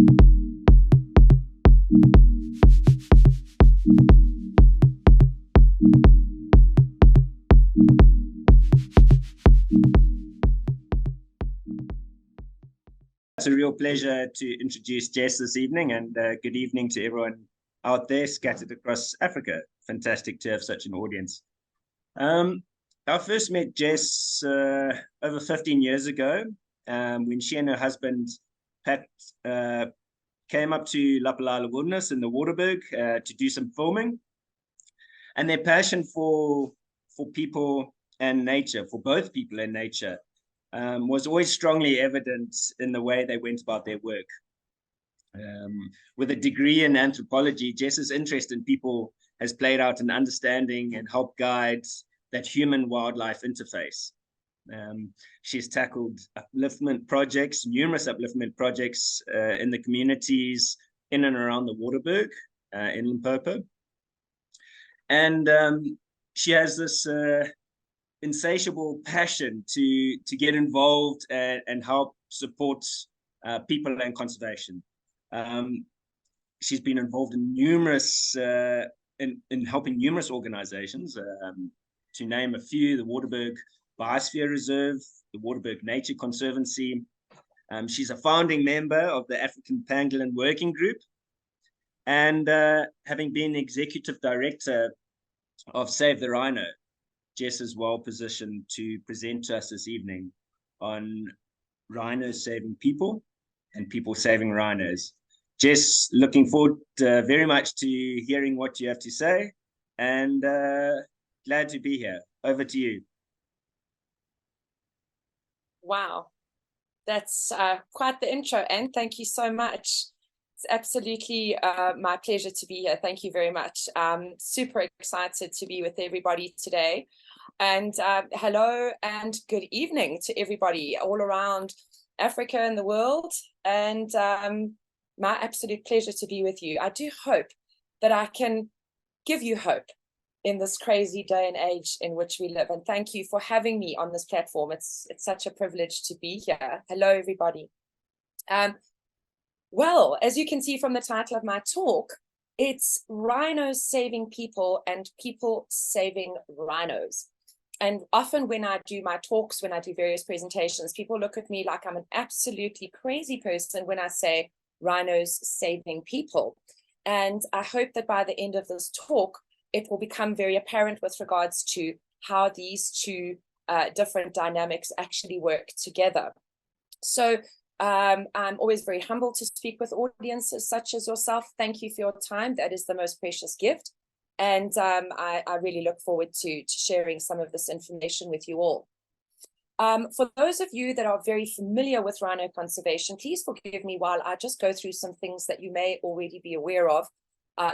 It's a real pleasure to introduce Jess this evening, and good evening to everyone out there scattered across Africa. Fantastic to have such an audience. I first met Jess over 15 years ago when she and her husband, Pat, came up to Lapalala Wilderness in the Waterberg to do some filming. And their passion for people and nature, for both people and nature, was always strongly evident in the way they went about their work. With a degree in anthropology, Jess's interest in people has played out in understanding and help guide that human-wildlife interface. She's tackled upliftment projects, numerous upliftment projects in the communities in and around the Waterberg in Limpopo. And she has this insatiable passion to get involved and help support people and conservation. She's been involved in numerous in helping numerous organizations, to name a few: the Waterberg Biosphere Reserve, the Waterberg Nature Conservancy. She's a founding member of the African Pangolin Working Group, and having been executive director of Save the Rhino, Jess is well positioned to present to us this evening on rhinos saving people and people saving rhinos. Jess, looking forward very much to hearing what you have to say, and glad to be here. Over to you. Wow, that's quite the intro, and thank you so much. It's absolutely my pleasure to be here. Thank you very much. Super excited to be with everybody today. And hello and good evening to everybody all around Africa and the world. And my absolute pleasure to be with you. I do hope that I can give you hope in this crazy day and age in which we live. And thank you for having me on this platform. It's such a privilege to be here. Hello, everybody. Well, as you can see from the title of my talk, it's rhinos saving people and people saving rhinos. And often when I do my talks, when I do various presentations, people look at me like I'm an absolutely crazy person when I say rhinos saving people. And I hope that by the end of this talk, it will become very apparent with regards to how these two different dynamics actually work together. So I'm always very humbled to speak with audiences such as yourself. Thank you for your time. That is the most precious gift. And I really look forward to sharing some of this information with you all. For those of you that are very familiar with rhino conservation, please forgive me while I just go through some things that you may already be aware of.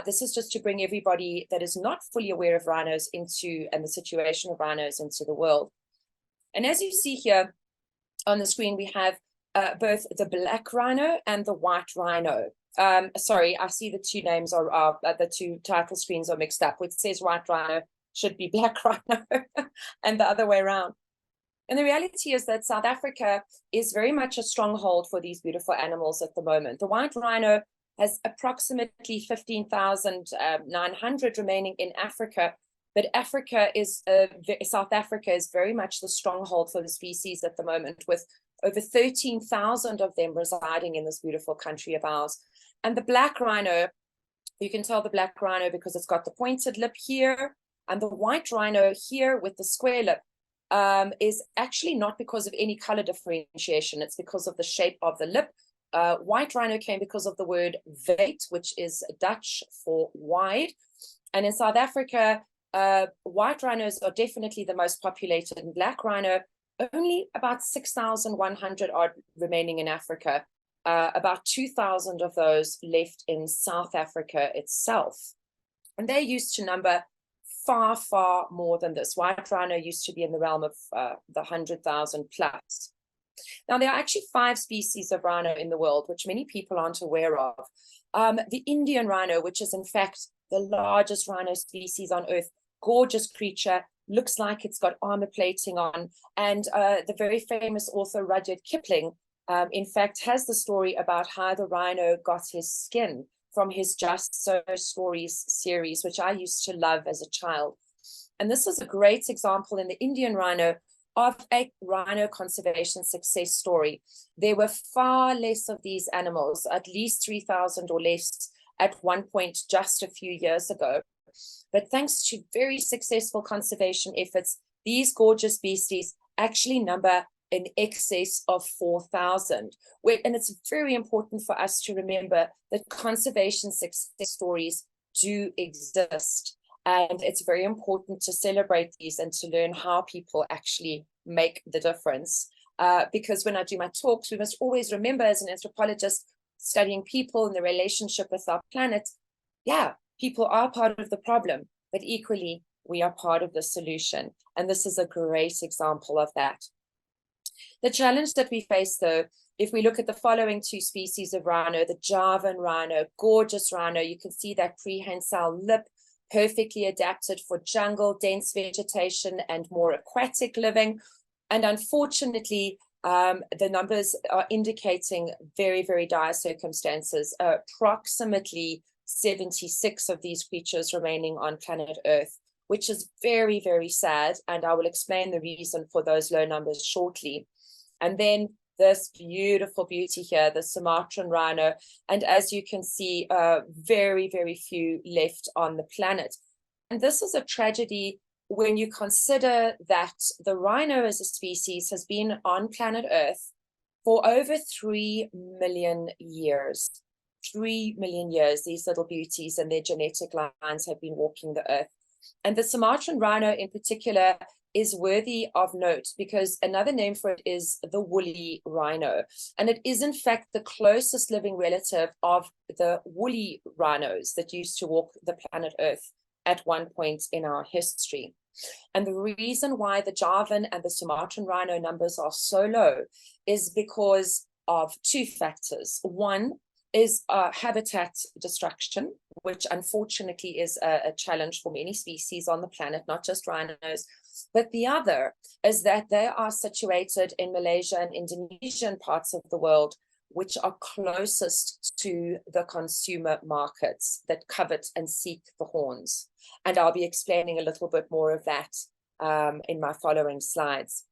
This is just to bring everybody that is not fully aware of rhinos into, and the situation of rhinos into the world. And as you see here on the screen, we have both the black rhino and the white rhino. Sorry, I see the two names are the two title screens are mixed up. Which says white rhino should be black rhino and the other way around. And the reality is that South Africa is very much a stronghold for these beautiful animals at the moment. The white rhino has approximately 15,900 remaining in Africa, but South Africa is very much the stronghold for the species at the moment, with over 13,000 of them residing in this beautiful country of ours. And the black rhino, you can tell the black rhino because it's got the pointed lip here, and the white rhino here with the square lip is actually not because of any color differentiation. It's because of the shape of the lip. White rhino came because of the word wyd, which is Dutch for wide. And in South Africa, white rhinos are definitely the most populated, and black rhino, only about 6,100 odd remaining in Africa. About 2,000 of those left in South Africa itself. And they used to number far, far more than this. White rhino used to be in the realm of the 100,000 plus. Now, there are actually 5 species of rhino in the world, which many people aren't aware of. The Indian rhino, which is in fact the largest rhino species on Earth, gorgeous creature, looks like it's got armor plating on. And the very famous author Rudyard Kipling in fact, has the story about how the rhino got his skin from his Just So Stories series, which I used to love as a child. And this is a great example in the Indian rhino of a rhino conservation success story. There were far less of these animals, at least 3,000 or less at one point just a few years ago. But thanks to very successful conservation efforts, these gorgeous beasties actually number in excess of 4,000. And it's very important for us to remember that conservation success stories do exist. And it's very important to celebrate these and to learn how people actually make the difference. Because when I do my talks, we must always remember, as an anthropologist studying people and the relationship with our planet, yeah, people are part of the problem, but equally, we are part of the solution. And this is a great example of that. The challenge that we face, though, if we look at the following two species of rhino, the Javan rhino, gorgeous rhino, you can see that prehensile lip, perfectly adapted for jungle, dense vegetation, and more aquatic living. And unfortunately, the numbers are indicating very, very dire circumstances. Approximately 76 of these creatures remaining on planet Earth, which is very, very sad. And I will explain the reason for those low numbers shortly. And then this beautiful beauty here, the Sumatran rhino. And as you can see, very, very few left on the planet. And this is a tragedy when you consider that the rhino as a species has been on planet Earth for over 3 million years. 3 million years, these little beauties and their genetic lines have been walking the earth. And the Sumatran rhino in particular is worthy of note because another name for it is the woolly rhino. And it is in fact the closest living relative of the woolly rhinos that used to walk the planet Earth at one point in our history. And the reason why the Javan and the Sumatran rhino numbers are so low is because of two factors. One is habitat destruction, which unfortunately is a challenge for many species on the planet, not just rhinos. But the other is that they are situated in Malaysia and Indonesian parts of the world, which are closest to the consumer markets that covet and seek the horns. And I'll be explaining a little bit more of that in my following slides.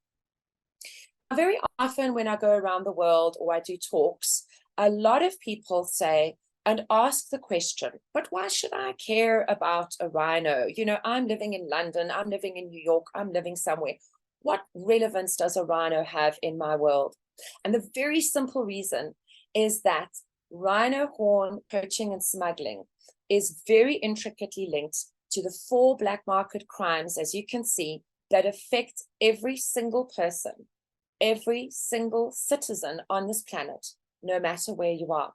Very often when I go around the world or I do talks, a lot of people say and ask the question, but why should I care about a rhino? You know, I'm living in London, I'm living in New York, I'm living somewhere. What relevance does a rhino have in my world? And the very simple reason is that rhino horn poaching and smuggling is very intricately linked to the 4 black market crimes, as you can see, that affect every single person, every single citizen on this planet, no matter where you are.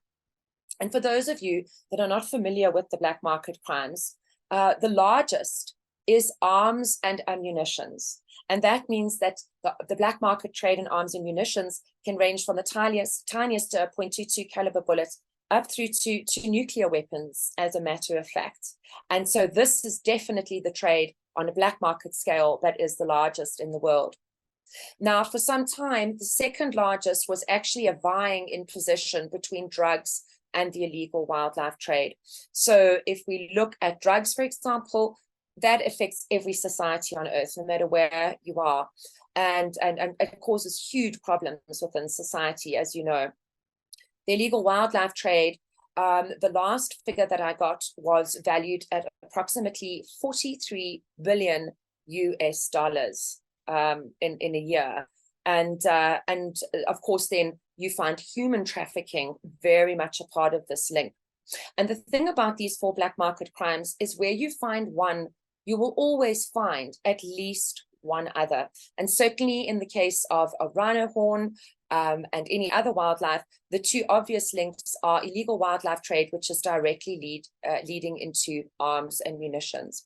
And for those of you that are not familiar with the black market crimes, the largest is arms and ammunitions. And that means that the black market trade in arms and munitions can range from the tiniest .22 caliber bullets up through to nuclear weapons, as a matter of fact. And so this is definitely the trade on a black market scale that is the largest in the world. Now, for some time, the second largest was actually a vying in position between drugs and the illegal wildlife trade. So if we look at drugs, for example, that affects every society on Earth, no matter where you are. And it causes huge problems within society, as you know. The illegal wildlife trade, the last figure that I got was valued at approximately 43 billion US dollars in a year. And of course, then you find human trafficking very much a part of this link. And the thing about these 4 black market crimes is where you find one, you will always find at least one other. And certainly in the case of a rhino horn and any other wildlife, the 2 obvious links are illegal wildlife trade, which is directly leading into arms and munitions.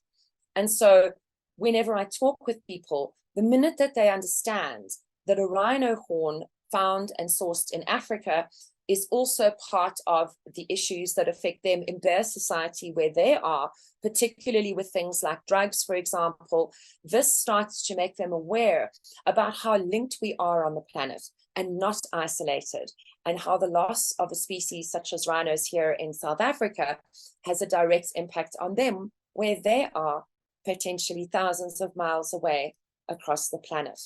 And so whenever I talk with people, the minute that they understand that a rhino horn found and sourced in Africa is also part of the issues that affect them in their society where they are, particularly with things like drugs, for example, this starts to make them aware about how linked we are on the planet, and not isolated, and how the loss of a species such as rhinos here in South Africa has a direct impact on them where they are potentially thousands of miles away across the planet.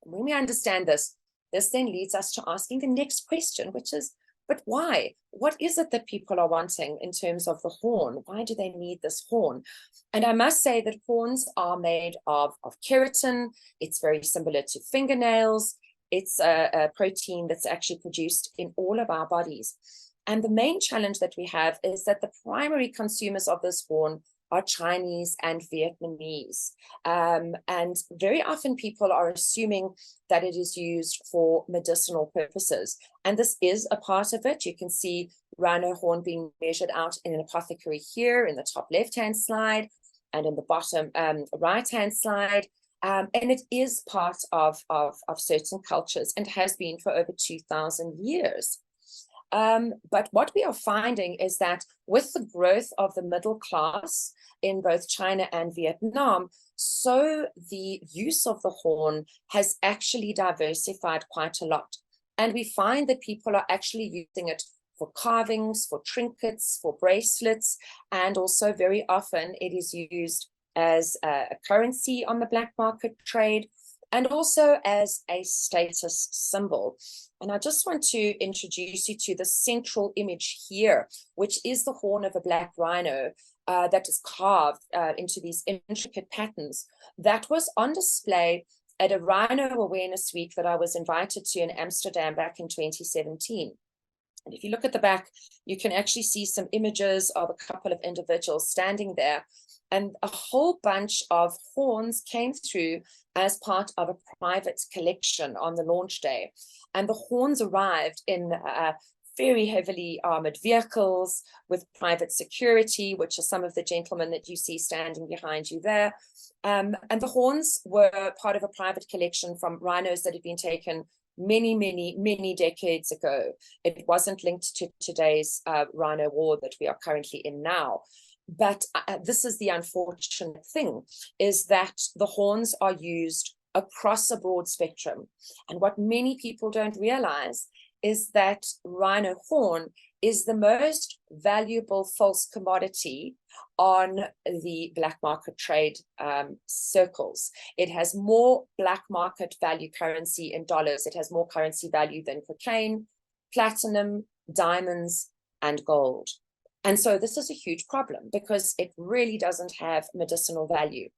When we understand this, this then leads us to asking the next question, which is, but why? What is it that people are wanting in terms of the horn? Why do they need this horn? And I must say that horns are made of keratin. It's very similar to fingernails. It's a protein that's actually produced in all of our bodies. And the main challenge that we have is that the primary consumers of this horn are Chinese and Vietnamese. And very often people are assuming that it is used for medicinal purposes. And this is a part of it. You can see rhino horn being measured out in an apothecary here in the top left-hand slide and in the bottom right-hand slide. And it is part of certain cultures and has been for over 2,000 years. But what we are finding is that with the growth of the middle class in both China and Vietnam, so the use of the horn has actually diversified quite a lot. And we find that people are actually using it for carvings, for trinkets, for bracelets, and also very often it is used as a currency on the black market trade, and also as a status symbol. And I just want to introduce you to the central image here, which is the horn of a black rhino that is carved into these intricate patterns. That was on display at a Rhino Awareness Week that I was invited to in Amsterdam back in 2017. And if you look at the back, you can actually see some images of a couple of individuals standing there. And a whole bunch of horns came through as part of a private collection on the launch day. And the horns arrived in very heavily armored vehicles with private security, which are some of the gentlemen that you see standing behind you there. And the horns were part of a private collection from rhinos that had been taken many decades ago. It wasn't linked to today's rhino war that we are currently in now. But this is the unfortunate thing, is that the horns are used across a broad spectrum. And what many people don't realize is that rhino horn is the most valuable false commodity on the black market trade circles. It has more black market value currency in dollars. It has more currency value than cocaine, platinum, diamonds, and gold. And so this is a huge problem because it really doesn't have medicinal value.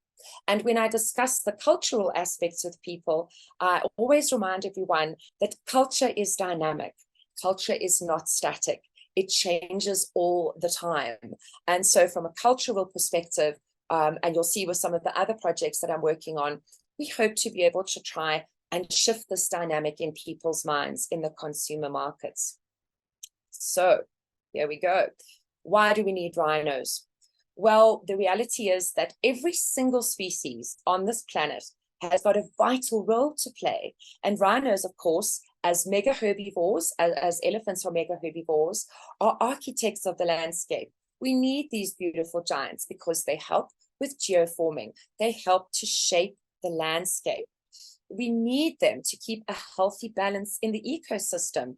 And when I discuss the cultural aspects with people, I always remind everyone that culture is dynamic. Culture is not static. It changes all the time. And so from a cultural perspective, and you'll see with some of the other projects that I'm working on, we hope to be able to try and shift this dynamic in people's minds in the consumer markets. So here we go. Why do we need rhinos? Well, the reality is that every single species on this planet has got a vital role to play. And rhinos, of course, as mega herbivores, as elephants are mega herbivores, are architects of the landscape. We need these beautiful giants because they help with geoforming. They help to shape the landscape. We need them to keep a healthy balance in the ecosystem.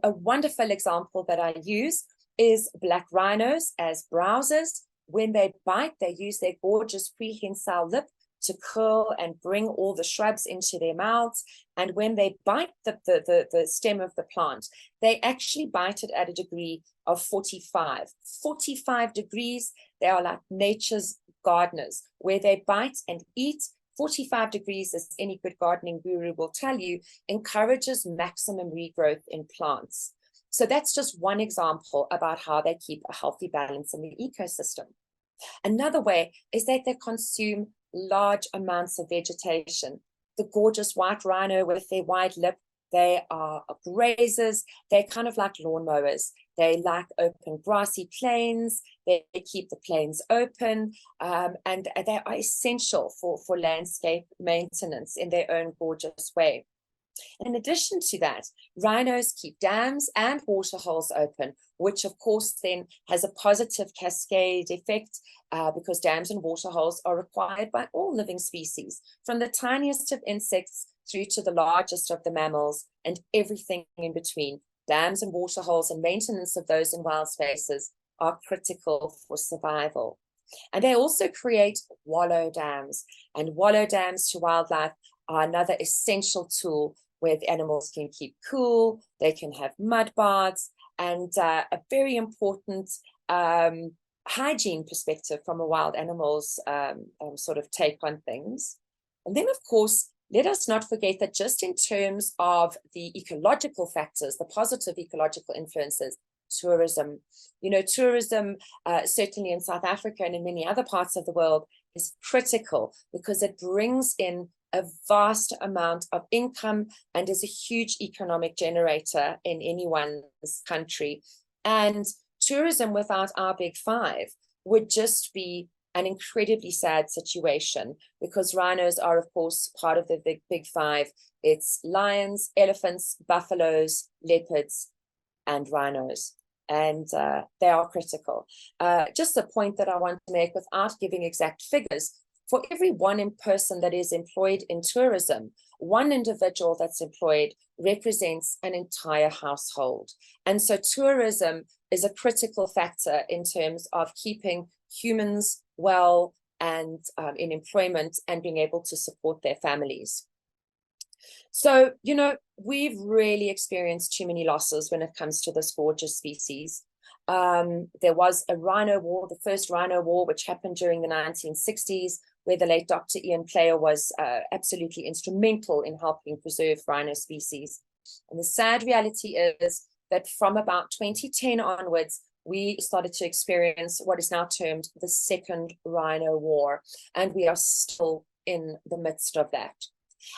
A wonderful example that I use is black rhinos as browsers. When they bite, they use their gorgeous prehensile lip to curl and bring all the shrubs into their mouths. And when they bite the stem of the plant, they actually bite it at a degree of 45. 45 degrees, they are like nature's gardeners, where they bite and eat. 45 degrees, as any good gardening guru will tell you, encourages maximum regrowth in plants. So that's just one example about how they keep a healthy balance in the ecosystem. Another way is that they consume large amounts of vegetation. The gorgeous white rhino with their wide lip, they are grazers. They're kind of like lawnmowers. They like open grassy plains. They keep the plains open, and they are essential for landscape maintenance in their own gorgeous way. In addition to that, rhinos keep dams and waterholes open, which of course then has a positive cascade effect because dams and waterholes are required by all living species, from the tiniest of insects through to the largest of the mammals and everything in between. Dams and waterholes and maintenance of those in wild spaces are critical for survival. And they also create wallow dams, and wallow dams to wildlife are another essential tool where the animals can keep cool, they can have mud baths, and a very important hygiene perspective from a wild animal's sort of take on things. And then, of course, let us not forget that just in terms of the ecological factors, the positive ecological influences, tourism, tourism certainly in South Africa and in many other parts of the world is critical because it brings in a vast amount of income and is a huge economic generator in anyone's country. And tourism without our big five would just be an incredibly sad situation because rhinos are, of course, part of the big five. It's lions, elephants, buffaloes, leopards, and rhinos. And they are critical. Just a point that I want to make without giving exact figures, for every one person that is employed in tourism, one individual that's employed represents an entire household. And so tourism is a critical factor in terms of keeping humans well and in employment and being able to support their families. So, we've really experienced too many losses when it comes to this gorgeous species. There was a rhino war, the first rhino war, which happened during the 1960s, where the late Dr. Ian Player was absolutely instrumental in helping preserve rhino species. And the sad reality is that from about 2010 onwards, we started to experience what is now termed the second rhino war, and we are still in the midst of that.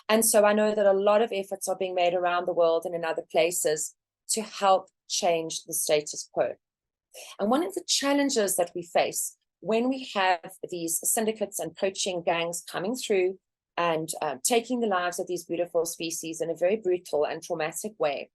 And so I know that a lot of efforts are being made around the world and in other places to help change the status quo. And one of the challenges that we face when we have these syndicates and poaching gangs coming through and taking the lives of these beautiful species in a very brutal and traumatic way,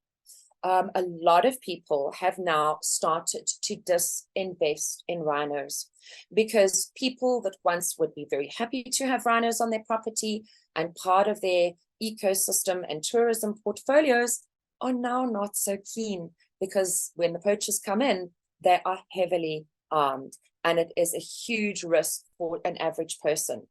a lot of people have now started to disinvest in rhinos because people that once would be very happy to have rhinos on their property and part of their ecosystem and tourism portfolios are now not so keen because when the poachers come in, they are heavily armed and it is a huge risk for an average person.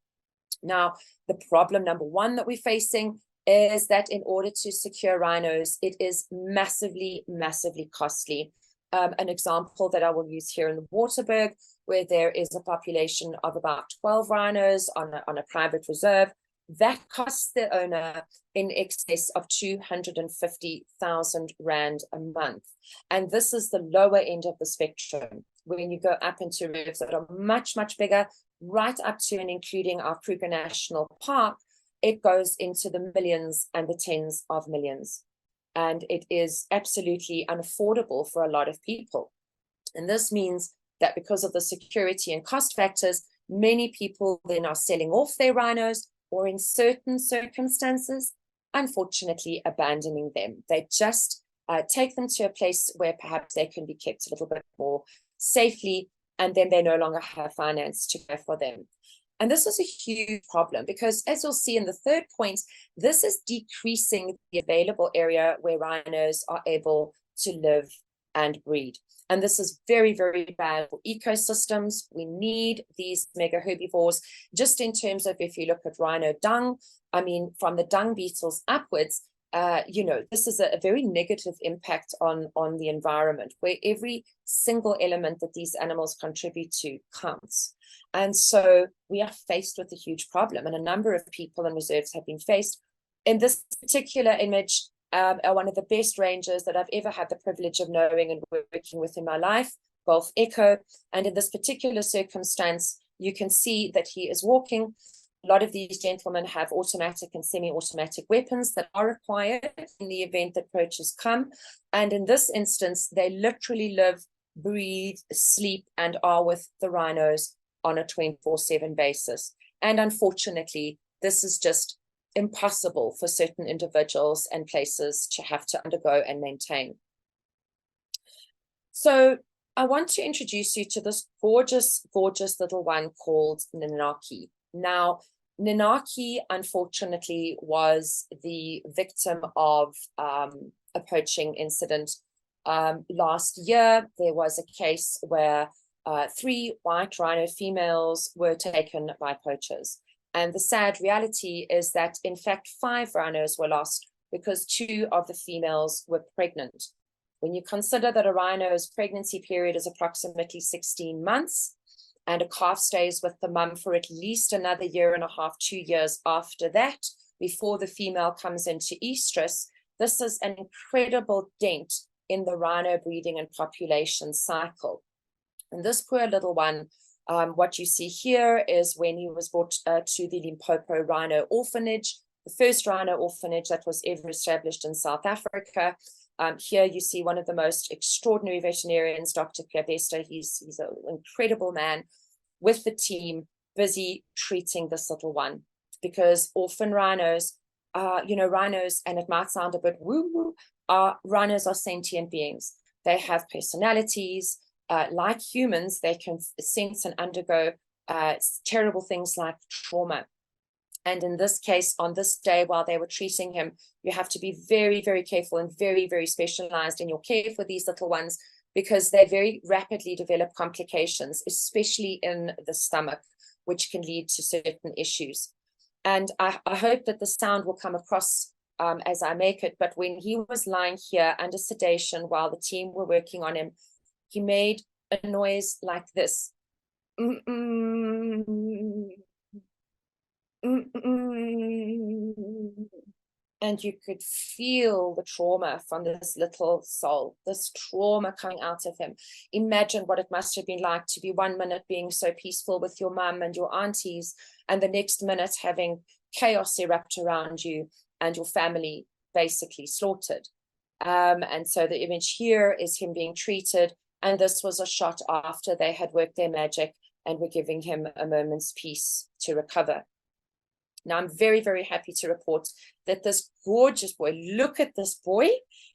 Now, the problem number one that we're facing is that in order to secure rhinos, it is massively, massively costly. An example that I will use here in the Waterberg, where there is a population of about 12 rhinos on a private reserve, that costs the owner in excess of 250,000 Rand a month. And this is the lower end of the spectrum. When you go up into reserves that are much, much bigger, right up to and including our Kruger National Park, it goes into the millions and the tens of millions. And it is absolutely unaffordable for a lot of people. And this means that because of the security and cost factors, many people then are selling off their rhinos or in certain circumstances, unfortunately, abandoning them. They just take them to a place where perhaps they can be kept a little bit more safely, and then they no longer have finance to care for them. And this is a huge problem because, as you'll see in the third point, this is decreasing the available area where rhinos are able to live and breed. And this is very, very bad for ecosystems. We need these mega herbivores. Just in terms of if you look at rhino dung, I mean, from the dung beetles upwards, this is a very negative impact on the environment, where every single element that these animals contribute to counts. And so we are faced with a huge problem, and a number of people in reserves have been faced. In this particular image, are one of the best rangers that I've ever had the privilege of knowing and working with in my life, Golf Echo. And in this particular circumstance, you can see that he is walking. A lot of these gentlemen have automatic and semi-automatic weapons that are required in the event that poachers come. And in this instance, they literally live, breathe, sleep, and are with the rhinos on a 24/7 basis. And unfortunately, this is just impossible for certain individuals and places to have to undergo and maintain. So I want to introduce you to this gorgeous, gorgeous little one called Ninaki. Now, Ninaki, unfortunately, was the victim of a poaching incident. Last year, there was a case where 3 white rhino females were taken by poachers. And the sad reality is that, in fact, 5 rhinos were lost because 2 of the females were pregnant. When you consider that a rhino's pregnancy period is approximately 16 months, and a calf stays with the mum for at least another 1.5 to 2 years after that, before the female comes into estrus, this is an incredible dent in the rhino breeding and population cycle. And this poor little one, what you see here is when he was brought to the Limpopo Rhino Orphanage, the first rhino orphanage that was ever established in South Africa. Here you see one of the most extraordinary veterinarians, Dr. Pierre Bester. He's an incredible man with the team busy treating this little one, because orphan rhinos, rhinos, and it might sound a bit woo-woo, rhinos are sentient beings. They have personalities. Like humans, they can sense and undergo terrible things like trauma. And in this case, on this day, while they were treating him, you have to be very, very careful and very, very specialized in your care for these little ones, because they very rapidly develop complications, especially in the stomach, which can lead to certain issues. And I hope that the sound will come across as I make it. But when he was lying here under sedation while the team were working on him, he made a noise like this. And you could feel the trauma from this little soul, this trauma coming out of him. Imagine what it must have been like to be 1 minute being so peaceful with your mum and your aunties, and the next minute having chaos erupt around you and your family basically slaughtered. And so the image here is him being treated, and this was a shot after they had worked their magic and were giving him a moment's peace to recover. Now, I'm very, very happy to report that this gorgeous boy, look at this boy.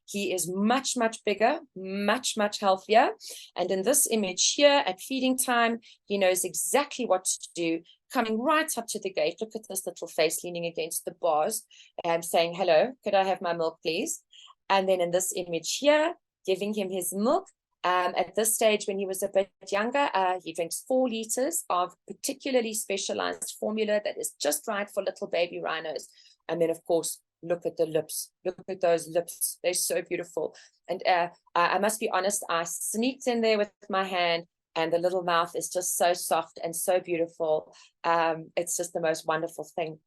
He is much, much bigger, much, much healthier. And in this image here at feeding time, he knows exactly what to do, coming right up to the gate. Look at this little face leaning against the bars and saying, hello, could I have my milk, please? And then in this image here, giving him his milk. At this stage, when he was a bit younger, he drinks 4 liters of particularly specialized formula that is just right for little baby rhinos. And then, of course, look at the lips. Look at those lips. They're so beautiful. And I must be honest, I sneaked in there with my hand, and the little mouth is just so soft and so beautiful. It's just the most wonderful thing.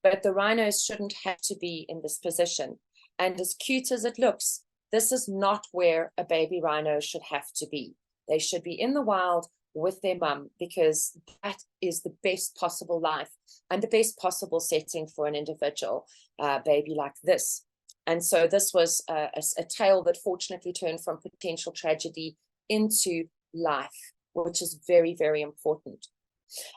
But the rhinos shouldn't have to be in this position. And as cute as it looks, this is not where a baby rhino should have to be. They should be in the wild with their mum, because that is the best possible life and the best possible setting for an individual baby like this. And so this was a tale that fortunately turned from potential tragedy into life, which is very, very important.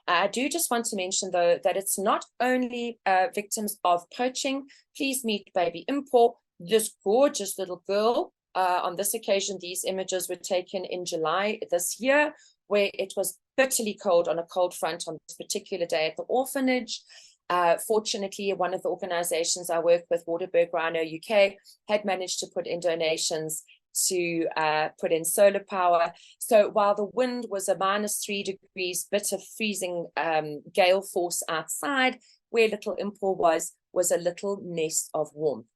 I do just want to mention, though, that it's not only victims of poaching. Please meet baby Impo, this gorgeous little girl. On this occasion, these images were taken in July this year, where it was bitterly cold on a cold front on this particular day at the orphanage. Fortunately, one of the organizations I work with, Waterberg Rhino UK, had managed to put in donations to put in solar power. So while the wind was a -3 degrees, bitter freezing gale force outside, where little Impo was a little nest of warmth.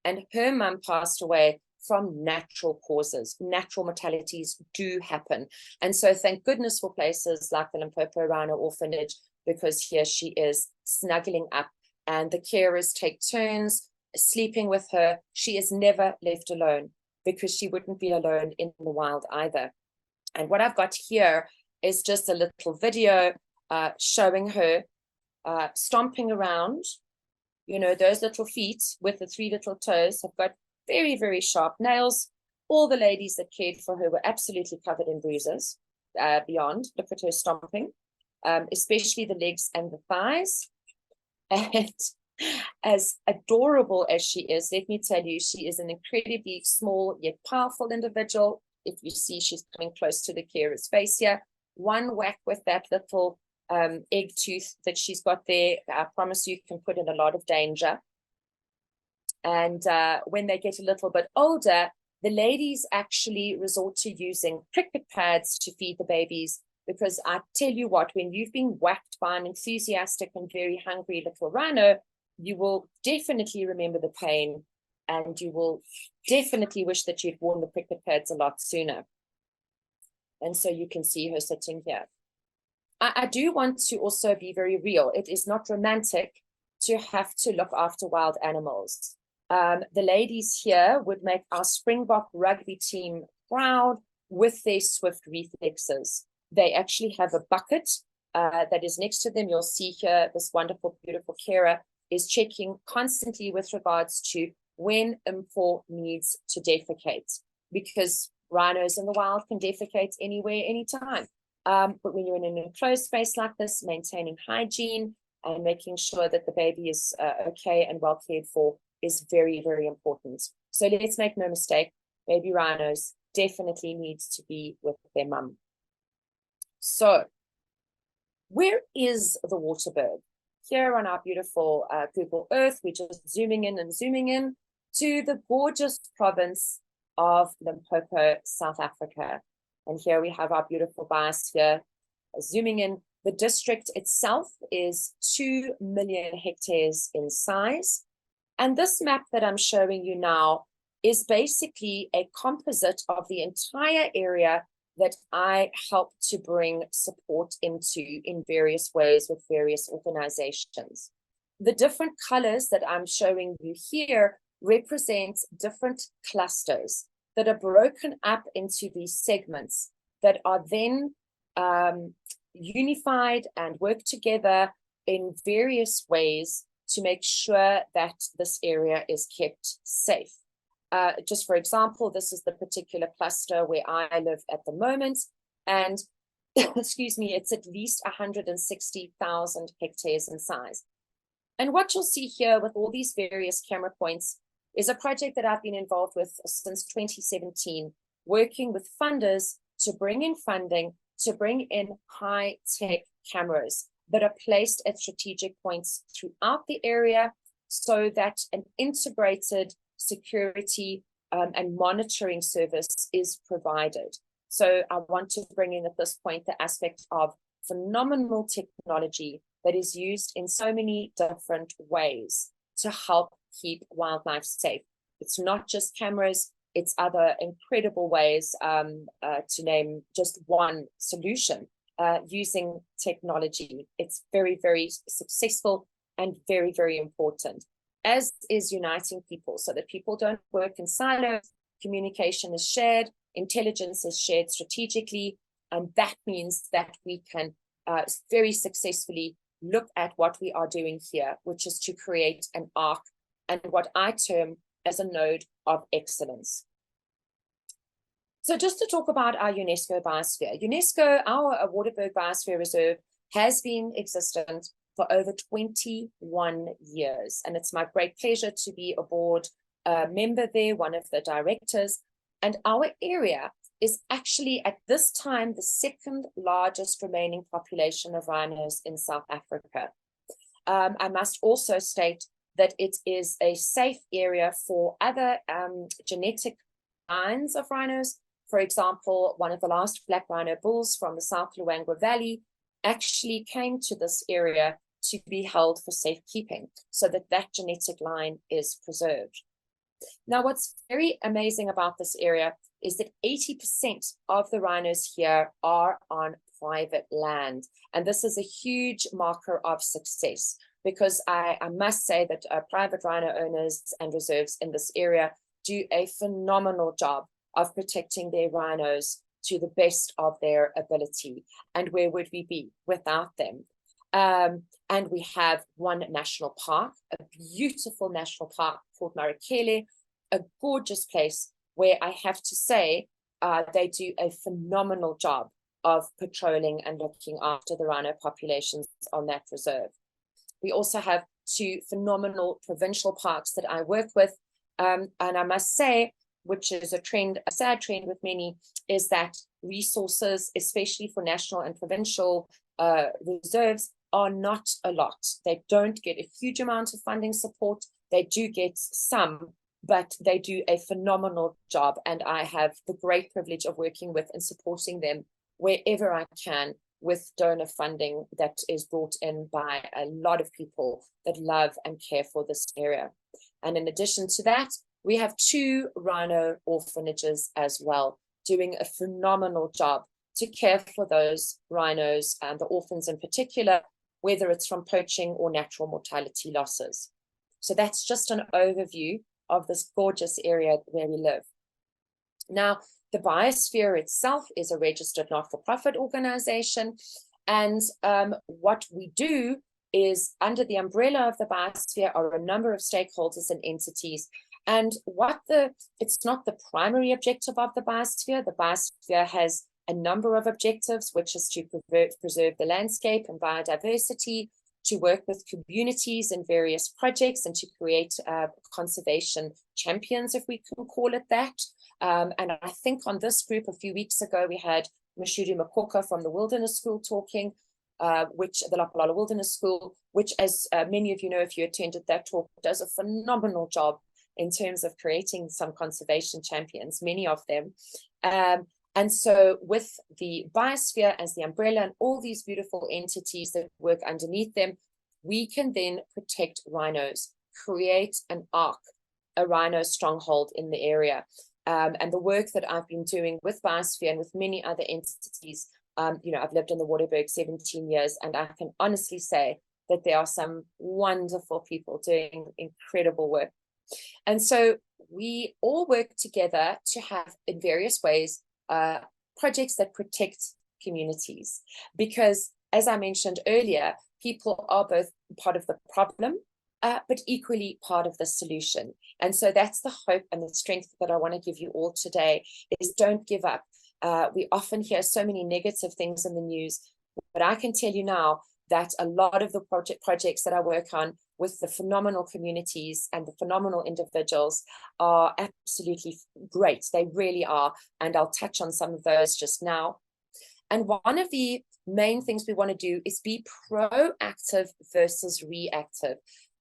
And her mum passed away from natural causes. Natural mortalities do happen. And so thank goodness for places like the Limpopo Rhino Orphanage, because here she is snuggling up, and the carers take turns sleeping with her. She is never left alone, because she wouldn't be alone in the wild either. And what I've got here is just a little video showing her stomping around. You know, those little feet with the 3 little toes have got very, very sharp nails. All the ladies that cared for her were absolutely covered in bruises beyond. Look at her stomping, especially the legs and the thighs. And As adorable as she is, let me tell you, she is an incredibly small yet powerful individual. If you see, she's coming close to the carer's face here. One whack with that little egg tooth that she's got there, I promise you can put in a lot of danger. And when they get a little bit older, the ladies actually resort to using cricket pads to feed the babies, because I tell you what, when you've been whacked by an enthusiastic and very hungry little rhino, you will definitely remember the pain, and you will definitely wish that you'd worn the cricket pads a lot sooner. And so you can see her sitting here. I do want to also be very real. It is not romantic to have to look after wild animals. The ladies here would make our Springbok rugby team proud with their swift reflexes. They actually have a bucket that is next to them. You'll see here this wonderful, beautiful carer is checking constantly with regards to when Impo needs to defecate, because rhinos in the wild can defecate anywhere, anytime. But when you're in an enclosed space like this, maintaining hygiene and making sure that the baby is okay and well cared for is very, very important. So let's make no mistake, baby rhinos definitely needs to be with their mum. So where is the Waterberg? Here on our beautiful Google Earth, we're just zooming in and zooming in to the gorgeous province of Limpopo, South Africa. And here we have our beautiful biosphere. Zooming in, the district itself is 2 million hectares in size. And this map that I'm showing you now is basically a composite of the entire area that I help to bring support into in various ways with various organizations. The different colors that I'm showing you here represent different clusters that are broken up into these segments that are then unified and work together in various ways to make sure that this area is kept safe. Just for example, this is the particular cluster where I live at the moment, and excuse me, it's at least 160,000 hectares in size. And what you'll see here with all these various camera points is a project that I've been involved with since 2017, working with funders to bring in funding, to bring in high-tech cameras that are placed at strategic points throughout the area so that an integrated security and monitoring service is provided. So I want to bring in at this point the aspect of phenomenal technology that is used in so many different ways to help keep wildlife safe. It's not just cameras, it's other incredible ways, to name just one solution, using technology. It's very, very successful and very, very important, as is uniting people so that people don't work in silos. Communication is shared, intelligence is shared strategically, and that means that we can very successfully look at what we are doing here, which is to create an arc and what I term as a node of excellence. So just to talk about our UNESCO Biosphere. UNESCO, our Waterberg Biosphere Reserve, has been existent for over 21 years. And it's my great pleasure to be a board member there, one of the directors. And our area is actually at this time the second largest remaining population of rhinos in South Africa. I must also state that it is a safe area for other genetic lines of rhinos. For example, one of the last black rhino bulls from the South Luangwa Valley actually came to this area to be held for safekeeping so that that genetic line is preserved. Now, what's very amazing about this area is that 80% of the rhinos here are on private land. And this is a huge marker of success, because I must say that private rhino owners and reserves in this area do a phenomenal job of protecting their rhinos to the best of their ability. And where would we be without them? And we have one national park, a beautiful national park called Marakele, a gorgeous place where I have to say they do a phenomenal job of patrolling and looking after the rhino populations on that reserve. We also have to phenomenal provincial parks that I work with. And I must say, which is a sad trend with many, is that resources, especially for national and provincial reserves, are not a lot. They don't get a huge amount of funding support. They do get some, but they do a phenomenal job. And I have the great privilege of working with and supporting them wherever I can with donor funding that is brought in by a lot of people that love and care for this area. And in addition to that, we have 2 rhino orphanages as well, doing a phenomenal job to care for those rhinos and the orphans in particular, whether it's from poaching or natural mortality losses. So that's just an overview of this gorgeous area where we live. Now, the biosphere itself is a registered not-for-profit organization. And what we do is, under the umbrella of the biosphere are a number of stakeholders and entities. And it's not the primary objective of the biosphere. The biosphere has a number of objectives, which is to preserve the landscape and biodiversity, to work with communities in various projects, and to create conservation champions, if we can call it that. And I think on this group a few weeks ago, we had Mashudu Makoka from the Wilderness School talking, the Lapalala Wilderness School, which, as many of you know, if you attended that talk, does a phenomenal job in terms of creating some conservation champions, many of them. And so with the biosphere as the umbrella and all these beautiful entities that work underneath them, we can then protect rhinos, create an ark, a rhino stronghold in the area. And the work that I've been doing with biosphere and with many other entities, I've lived in the Waterberg 17 years, and I can honestly say that there are some wonderful people doing incredible work. And so we all work together to have, in various ways, projects that protect communities. Because, as I mentioned earlier, people are both part of the problem, but equally part of the solution. And so that's the hope and the strength that I want to give you all today, is don't give up. We often hear so many negative things in the news, but I can tell you now that a lot of the projects that I work on with the phenomenal communities and the phenomenal individuals are absolutely great. They really are. And I'll touch on some of those just now. And one of the main things we want to do is be proactive versus reactive.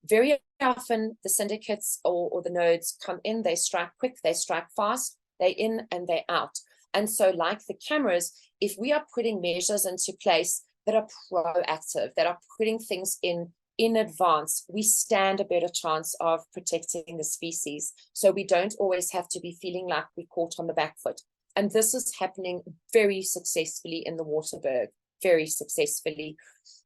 Very often the syndicates or the nodes come in, they strike quick, they strike fast, they in and they out. And so, like the cameras, if we are putting measures into place that are proactive, that are putting things in advance, we stand a better chance of protecting the species. So we don't always have to be feeling like we're caught on the back foot. And this is happening very successfully in the Waterberg, very successfully.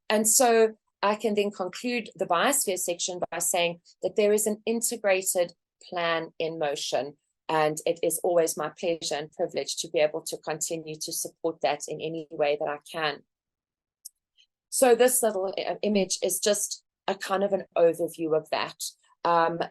And so I can then conclude the biosphere section by saying that there is an integrated plan in motion. And it is always my pleasure and privilege to be able to continue to support that in any way that I can. So this little image is just a kind of an overview of that.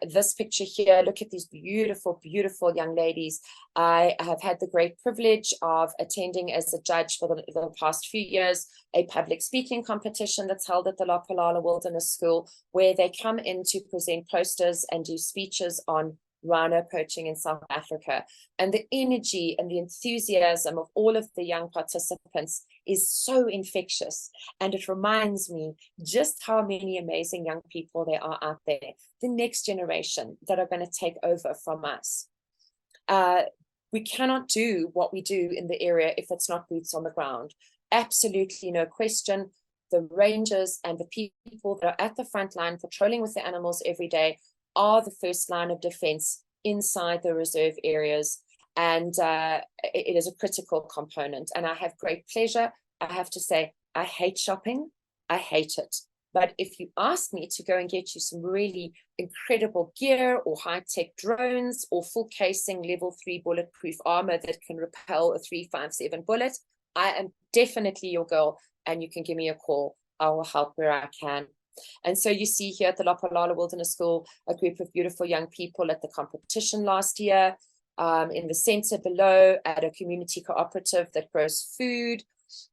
This picture here, look at these beautiful, beautiful young ladies. I have had the great privilege of attending as a judge for the past few years, a public speaking competition that's held at the Lapalala Wilderness School, where they come in to present posters and do speeches on rhino poaching in South Africa. And the energy and the enthusiasm of all of the young participants is so infectious. And it reminds me just how many amazing young people there are out there, the next generation that are going to take over from us. We cannot do what we do in the area if it's not boots on the ground. Absolutely no question. The rangers and the people that are at the front line patrolling with the animals every day are the first line of defense inside the reserve areas. And it is a critical component. And I have great pleasure. I have to say, I hate shopping. I hate it. But if you ask me to go and get you some really incredible gear or high-tech drones or full casing level 3 bulletproof armor that can repel a 357 bullet, I am definitely your girl, and you can give me a call. I will help where I can. And so you see here at the Lapalala Wilderness School, a group of beautiful young people at the competition last year. In the center below, at a community cooperative that grows food.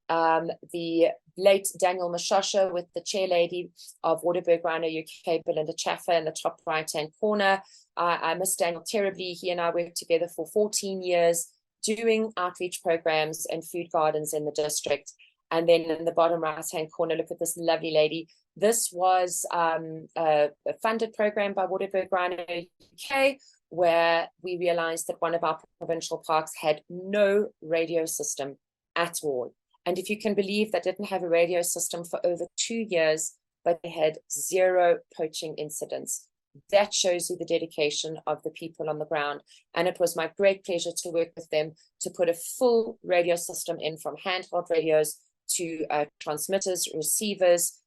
the late Daniel Mashasha with the chair lady of Waterberg Rhino UK, Belinda Chaffer, in the top right-hand corner. I miss Daniel terribly. He and I worked together for 14 years doing outreach programs and food gardens in the district. And then in the bottom right-hand corner, look at this lovely lady. This was a funded program by Waterberg Rhino UK, where we realized that one of our provincial parks had no radio system at all. And if you can believe, that didn't have a radio system for over 2 years, but they had 0 poaching incidents. That shows you the dedication of the people on the ground. And it was my great pleasure to work with them to put a full radio system in, from handheld radios to transmitters, receivers,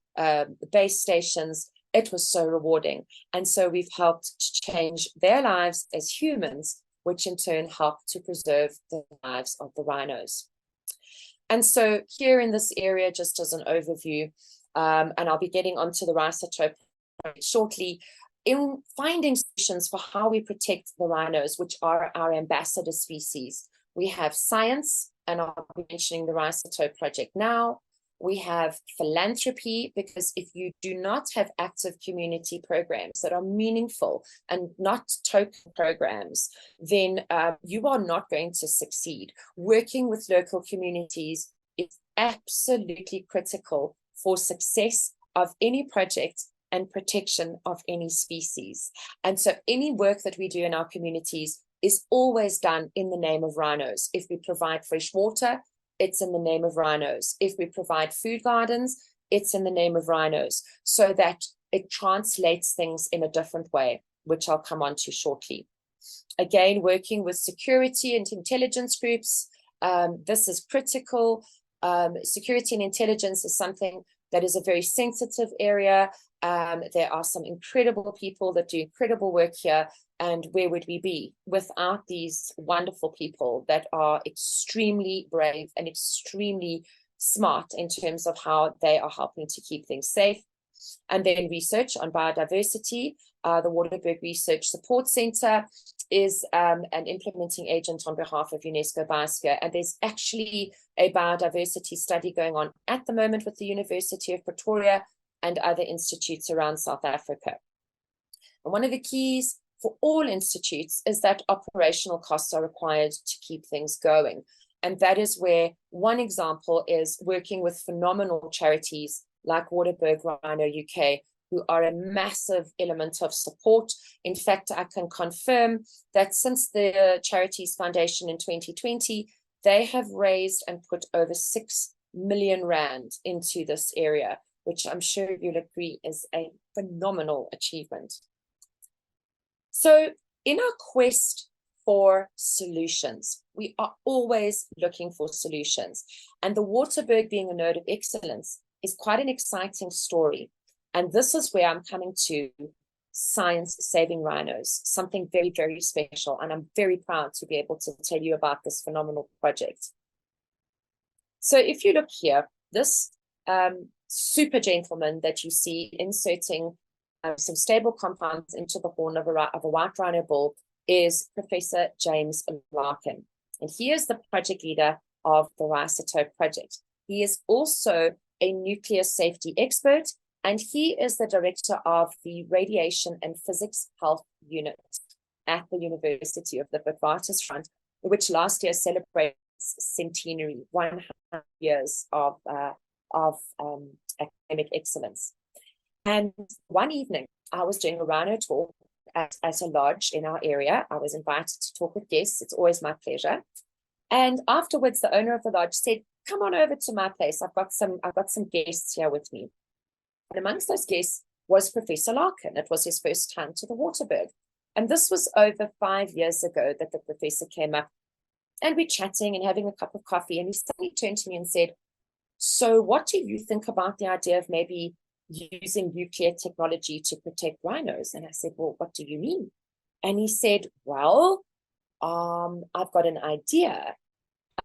base stations. It was so rewarding. And so we've helped change their lives as humans, which in turn helped to preserve the lives of the rhinos. And so here in this area, just as an overview, and I'll be getting onto the Rhisotope shortly, in finding solutions for how we protect the rhinos, which are our ambassador species. We have science, and I'll be mentioning the Rhisotope Project now. We have philanthropy, because if you do not have active community programs that are meaningful and not token programs, then you are not going to succeed. Working with local communities is absolutely critical for success of any project and protection of any species. And so any work that we do in our communities is always done in the name of rhinos. If we provide fresh water, it's in the name of rhinos. If we provide food gardens, it's in the name of rhinos, so that it translates things in a different way, which I'll come on to shortly. Again, working with security and intelligence groups, this is critical. Security and intelligence is something that is a very sensitive area. There are some incredible people that do incredible work here. And where would we be without these wonderful people that are extremely brave and extremely smart in terms of how they are helping to keep things safe? And then research on biodiversity. The Waterberg Research Support Center is an implementing agent on behalf of UNESCO Biosphere. And there's actually a biodiversity study going on at the moment with the University of Pretoria and other institutes around South Africa. And one of the keys for all institutes is that operational costs are required to keep things going. And that is where one example is working with phenomenal charities like Waterberg Rhino UK, who are a massive element of support. In fact, I can confirm that since the Charities Foundation in 2020, they have raised and put over 6 million rand into this area, which I'm sure you'll agree is a phenomenal achievement. So in our quest for solutions, we are always looking for solutions. And the Waterberg being a node of excellence is quite an exciting story. And this is where I'm coming to science saving rhinos, something very, very special. And I'm very proud to be able to tell you about this phenomenal project. So if you look here, this super gentleman that you see inserting some stable compounds into the horn of a white rhino bull is Professor James Larkin. And he is the project leader of the Rhisotope Project. He is also a nuclear safety expert, and he is the director of the Radiation and Physics Health Unit at the University of the Witwatersrand, which last year celebrates centenary, 100 years of academic excellence. And one evening, I was doing a rhino talk at a lodge in our area. I was invited to talk with guests. It's always my pleasure. And afterwards, the owner of the lodge said, "Come on over to my place. I've got some guests here with me." And amongst those guests was Professor Larkin. It was his first time to the Waterberg. And this was over 5 years ago that the professor came up, and we're chatting and having a cup of coffee. And he suddenly turned to me and said, "So what do you think about the idea of maybe using nuclear technology to protect rhinos?" And I said, "Well, what do you mean?" And he said, "Well, I've got an idea.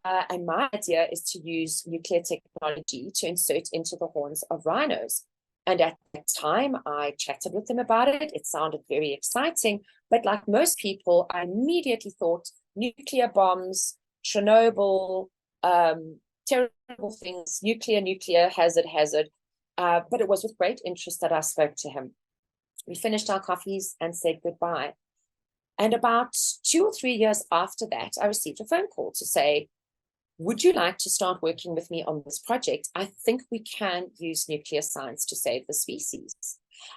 And my idea is to use nuclear technology to insert into the horns of rhinos." And at that time, I chatted with him about it. It sounded very exciting. But like most people, I immediately thought nuclear bombs, Chernobyl, terrible things, nuclear, hazard. But it was with great interest that I spoke to him. We finished our coffees and said goodbye. And about 2 or 3 years after that, I received a phone call to say, would you like to start working with me on this project? I think we can use nuclear science to save the species.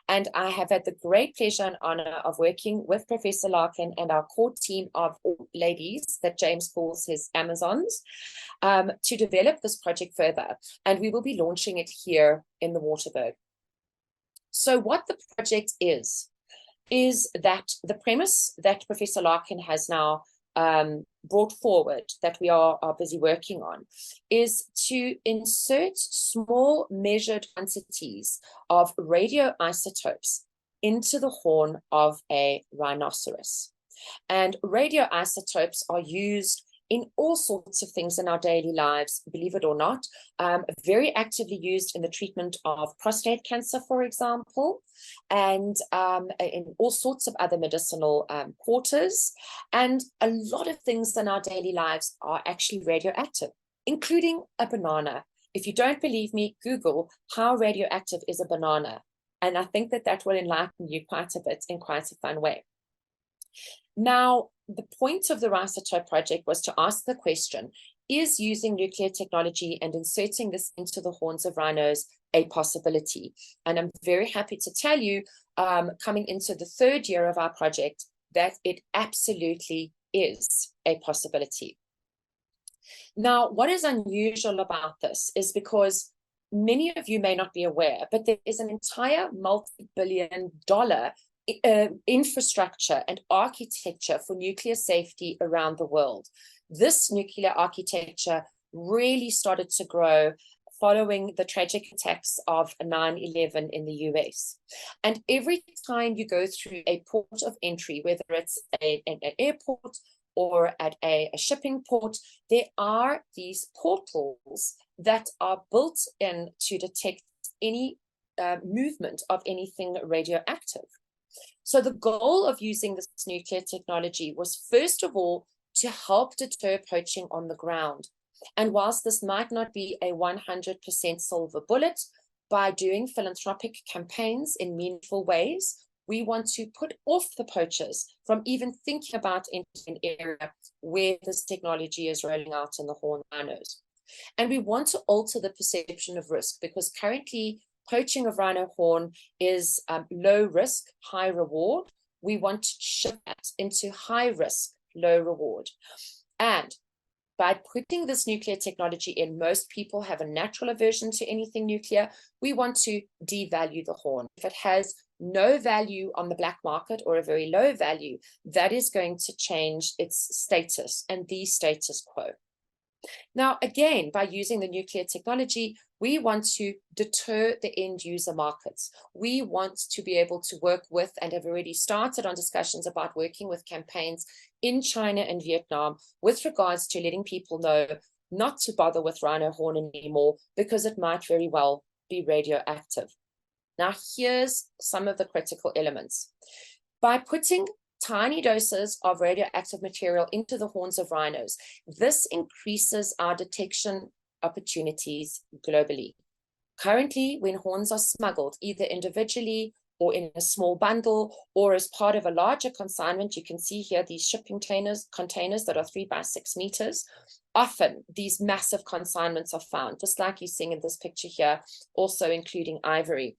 And I have had the great pleasure and honor of working with Professor Larkin and our core team of ladies that James calls his Amazons to develop this project further. And we will be launching it here in the Waterberg. So what the project is that the premise that Professor Larkin has now brought forward, that we are busy working on, is to insert small measured quantities of radioisotopes into the horn of a rhinoceros. And radioisotopes are used in all sorts of things in our daily lives, believe it or not, very actively used in the treatment of prostate cancer, for example, and in all sorts of other medicinal quarters. And a lot of things in our daily lives are actually radioactive, including a banana. If you don't believe me, Google how radioactive is a banana. And I think that that will enlighten you quite a bit in quite a fun way. Now, the point of the Rhisotope Project was to ask the question, is using nuclear technology and inserting this into the horns of rhinos a possibility? And I'm very happy to tell you, coming into the 3rd year of our project, that it absolutely is a possibility. Now, what is unusual about this is because many of you may not be aware, but there is an entire multi-billion-dollar infrastructure and architecture for nuclear safety around the world. This nuclear architecture really started to grow following the tragic attacks of 9/11 in the US. And every time you go through a port of entry, whether it's an airport or at a shipping port, there are these portals that are built in to detect any movement of anything radioactive. So the goal of using this nuclear technology was, first of all, to help deter poaching on the ground. And whilst this might not be a 100% silver bullet, by doing philanthropic campaigns in meaningful ways, we want to put off the poachers from even thinking about entering an area where this technology is rolling out in the horn rhinos. And we want to alter the perception of risk, because currently poaching of rhino horn is low risk, high reward. We want to shift that into high risk, low reward. And by putting this nuclear technology in, most people have a natural aversion to anything nuclear. We want to devalue the horn. If it has no value on the black market or a very low value, that is going to change its status and the status quo. Now, again, by using the nuclear technology, we want to deter the end user markets. We want to be able to work with, and have already started on discussions about working with campaigns in China and Vietnam with regards to letting people know not to bother with rhino horn anymore, because it might very well be radioactive. Now, here's some of the critical elements. By putting tiny doses of radioactive material into the horns of rhinos, this increases our detection opportunities globally. Currently, when horns are smuggled, either individually or in a small bundle or as part of a larger consignment, you can see here these shipping containers that are 3 by 6 meters. Often these massive consignments are found, just like you're seeing in this picture here, also including ivory.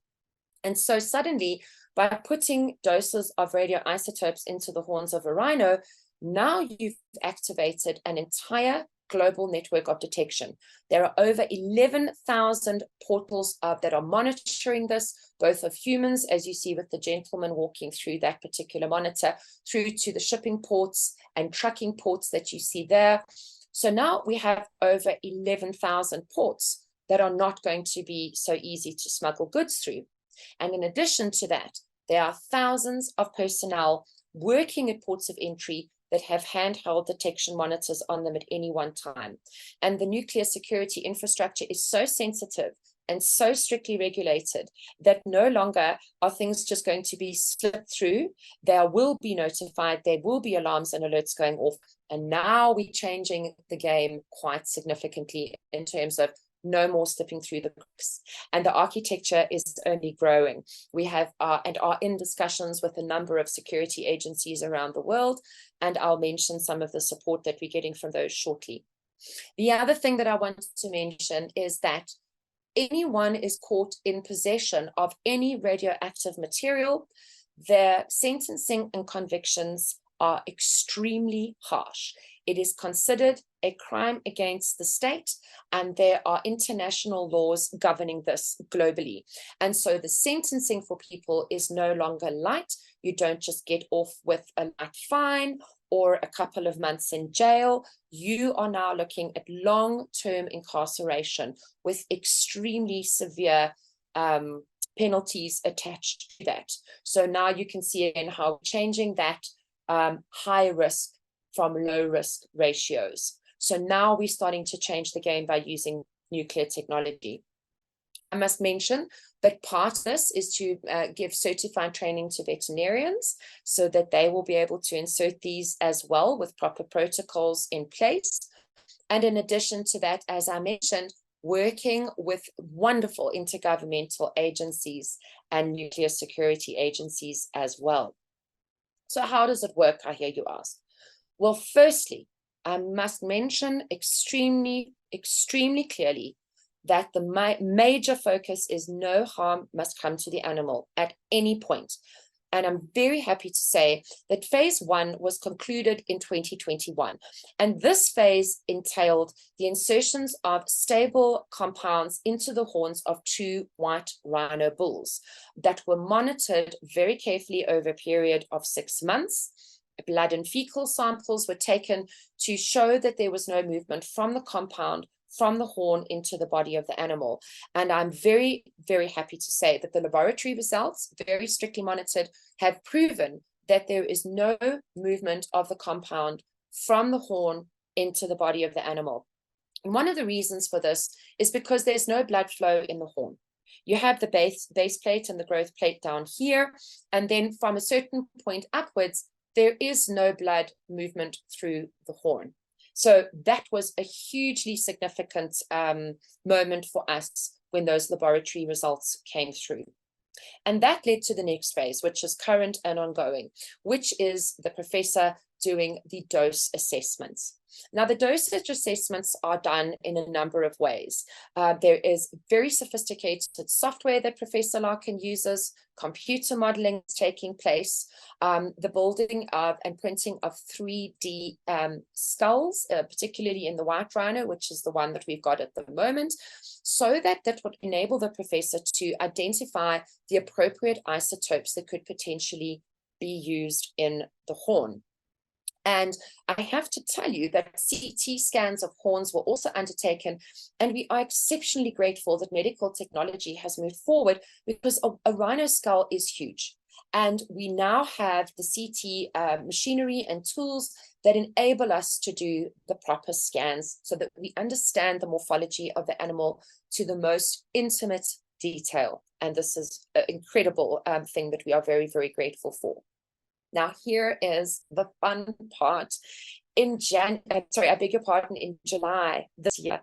And so suddenly, by putting doses of radioisotopes into the horns of a rhino, now you've activated an entire global network of detection. There are over 11,000 portals that are monitoring this, both of humans, as you see with the gentleman walking through that particular monitor, through to the shipping ports and trucking ports that you see there. So now we have over 11,000 ports that are not going to be so easy to smuggle goods through. And in addition to that, there are thousands of personnel working at ports of entry that have handheld detection monitors on them at any one time. And the nuclear security infrastructure is so sensitive and so strictly regulated that no longer are things just going to be slipped through. They will be notified, there will be alarms and alerts going off. And now we're changing the game quite significantly in terms of no more slipping through the cracks. And the architecture is only growing. We have and are in discussions with a number of security agencies around the world, and I'll mention some of the support that we're getting from those shortly. The other thing that I want to mention is that anyone is caught in possession of any radioactive material, their sentencing and convictions are extremely harsh. It is considered a crime against the state, and there are international laws governing this globally. And so the sentencing for people is no longer light. You don't just get off with a light fine or a couple of months in jail. You are now looking at long-term incarceration with extremely severe penalties attached to that. So now you can see again how changing that high risk from low risk ratios. So now we're starting to change the game by using nuclear technology. I must mention that part of this is to give certified training to veterinarians so that they will be able to insert these as well with proper protocols in place. And in addition to that, as I mentioned, working with wonderful intergovernmental agencies and nuclear security agencies as well. So how does it work, I hear you ask? Well, firstly, I must mention extremely clearly that the major focus is no harm must come to the animal at any point. And I'm very happy to say that phase 1 was concluded in 2021. And this phase entailed the insertions of stable compounds into the horns of 2 white rhino bulls that were monitored very carefully over a period of 6 months. Blood and fecal samples were taken to show that there was no movement from the compound from the horn into the body of the animal. And I'm very, very happy to say that the laboratory results, very strictly monitored, have proven that there is no movement of the compound from the horn into the body of the animal. And one of the reasons for this is because there's no blood flow in the horn. You have the base plate and the growth plate down here, and then from a certain point upwards, there is no blood movement through the horn. So that was a hugely significant moment for us when those laboratory results came through. And that led to the next phase, which is current and ongoing, which is the professor doing the dose assessments. Now, the dosage assessments are done in a number of ways. There is very sophisticated software that Professor Larkin uses, computer modeling is taking place, the building of and printing of 3D skulls, particularly in the white rhino, which is the one that we've got at the moment, so that would enable the professor to identify the appropriate isotopes that could potentially be used in the horn. And I have to tell you that CT scans of horns were also undertaken, and we are exceptionally grateful that medical technology has moved forward, because a rhino skull is huge. And we now have the CT machinery and tools that enable us to do the proper scans so that we understand the morphology of the animal to the most intimate detail. And this is an incredible thing that we are very, very grateful for. Now, here is the fun part. In July this year,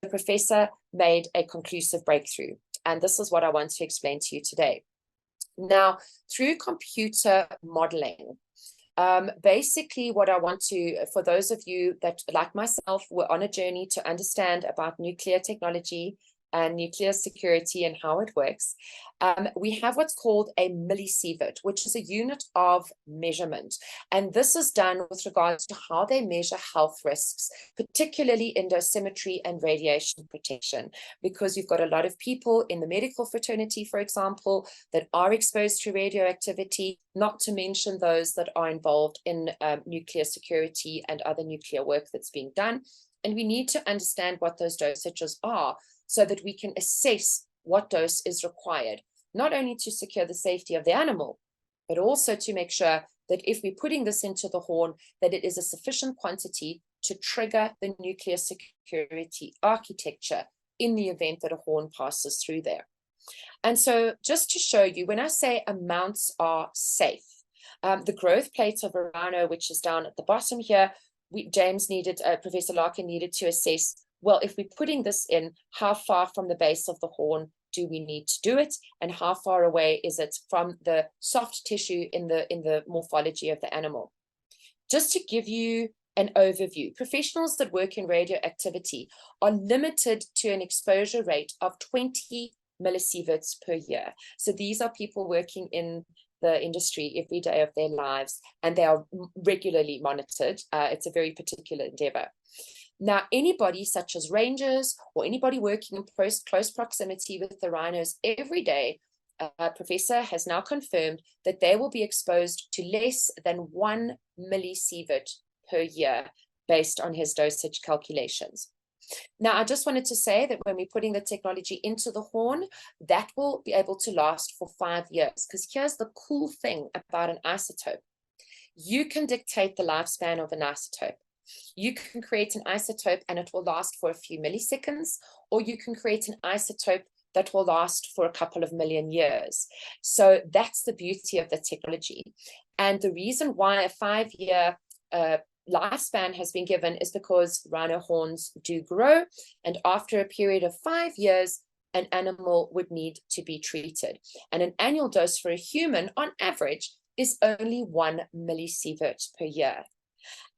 the professor made a conclusive breakthrough. And this is what I want to explain to you today. Now, through computer modeling, basically what I want to, for those of you that, like myself, were on a journey to understand about nuclear technology and nuclear security and how it works, we have what's called a millisievert, which is a unit of measurement. And this is done with regards to how they measure health risks, particularly in dosimetry and radiation protection, because you've got a lot of people in the medical fraternity, for example, that are exposed to radioactivity, not to mention those that are involved in nuclear security and other nuclear work that's being done. And we need to understand what those dosages are, so that we can assess what dose is required, not only to secure the safety of the animal, but also to make sure that if we're putting this into the horn, that it is a sufficient quantity to trigger the nuclear security architecture in the event that a horn passes through there. And so just to show you, when I say amounts are safe, the growth plate of a rhino, which is down at the bottom here, Professor Larkin needed to assess, well, if we're putting this in, how far from the base of the horn do we need to do it, and how far away is it from the soft tissue in the morphology of the animal? Just to give you an overview, professionals that work in radioactivity are limited to an exposure rate of 20 millisieverts per year. So these are people working in the industry every day of their lives, and they are regularly monitored. It's a very particular endeavor. Now, anybody such as rangers or anybody working in close proximity with the rhinos every day, Professor has now confirmed that they will be exposed to less than 1 millisievert per year based on his dosage calculations. Now, I just wanted to say that when we're putting the technology into the horn, that will be able to last for 5 years, because here's the cool thing about an isotope. You can dictate the lifespan of an isotope. You can create an isotope and it will last for a few milliseconds, or you can create an isotope that will last for a couple of million years. So that's the beauty of the technology. And the reason why a 5-year lifespan has been given is because rhino horns do grow, and after a period of 5 years, an animal would need to be treated. And an annual dose for a human, on average, is only 1 millisievert per year.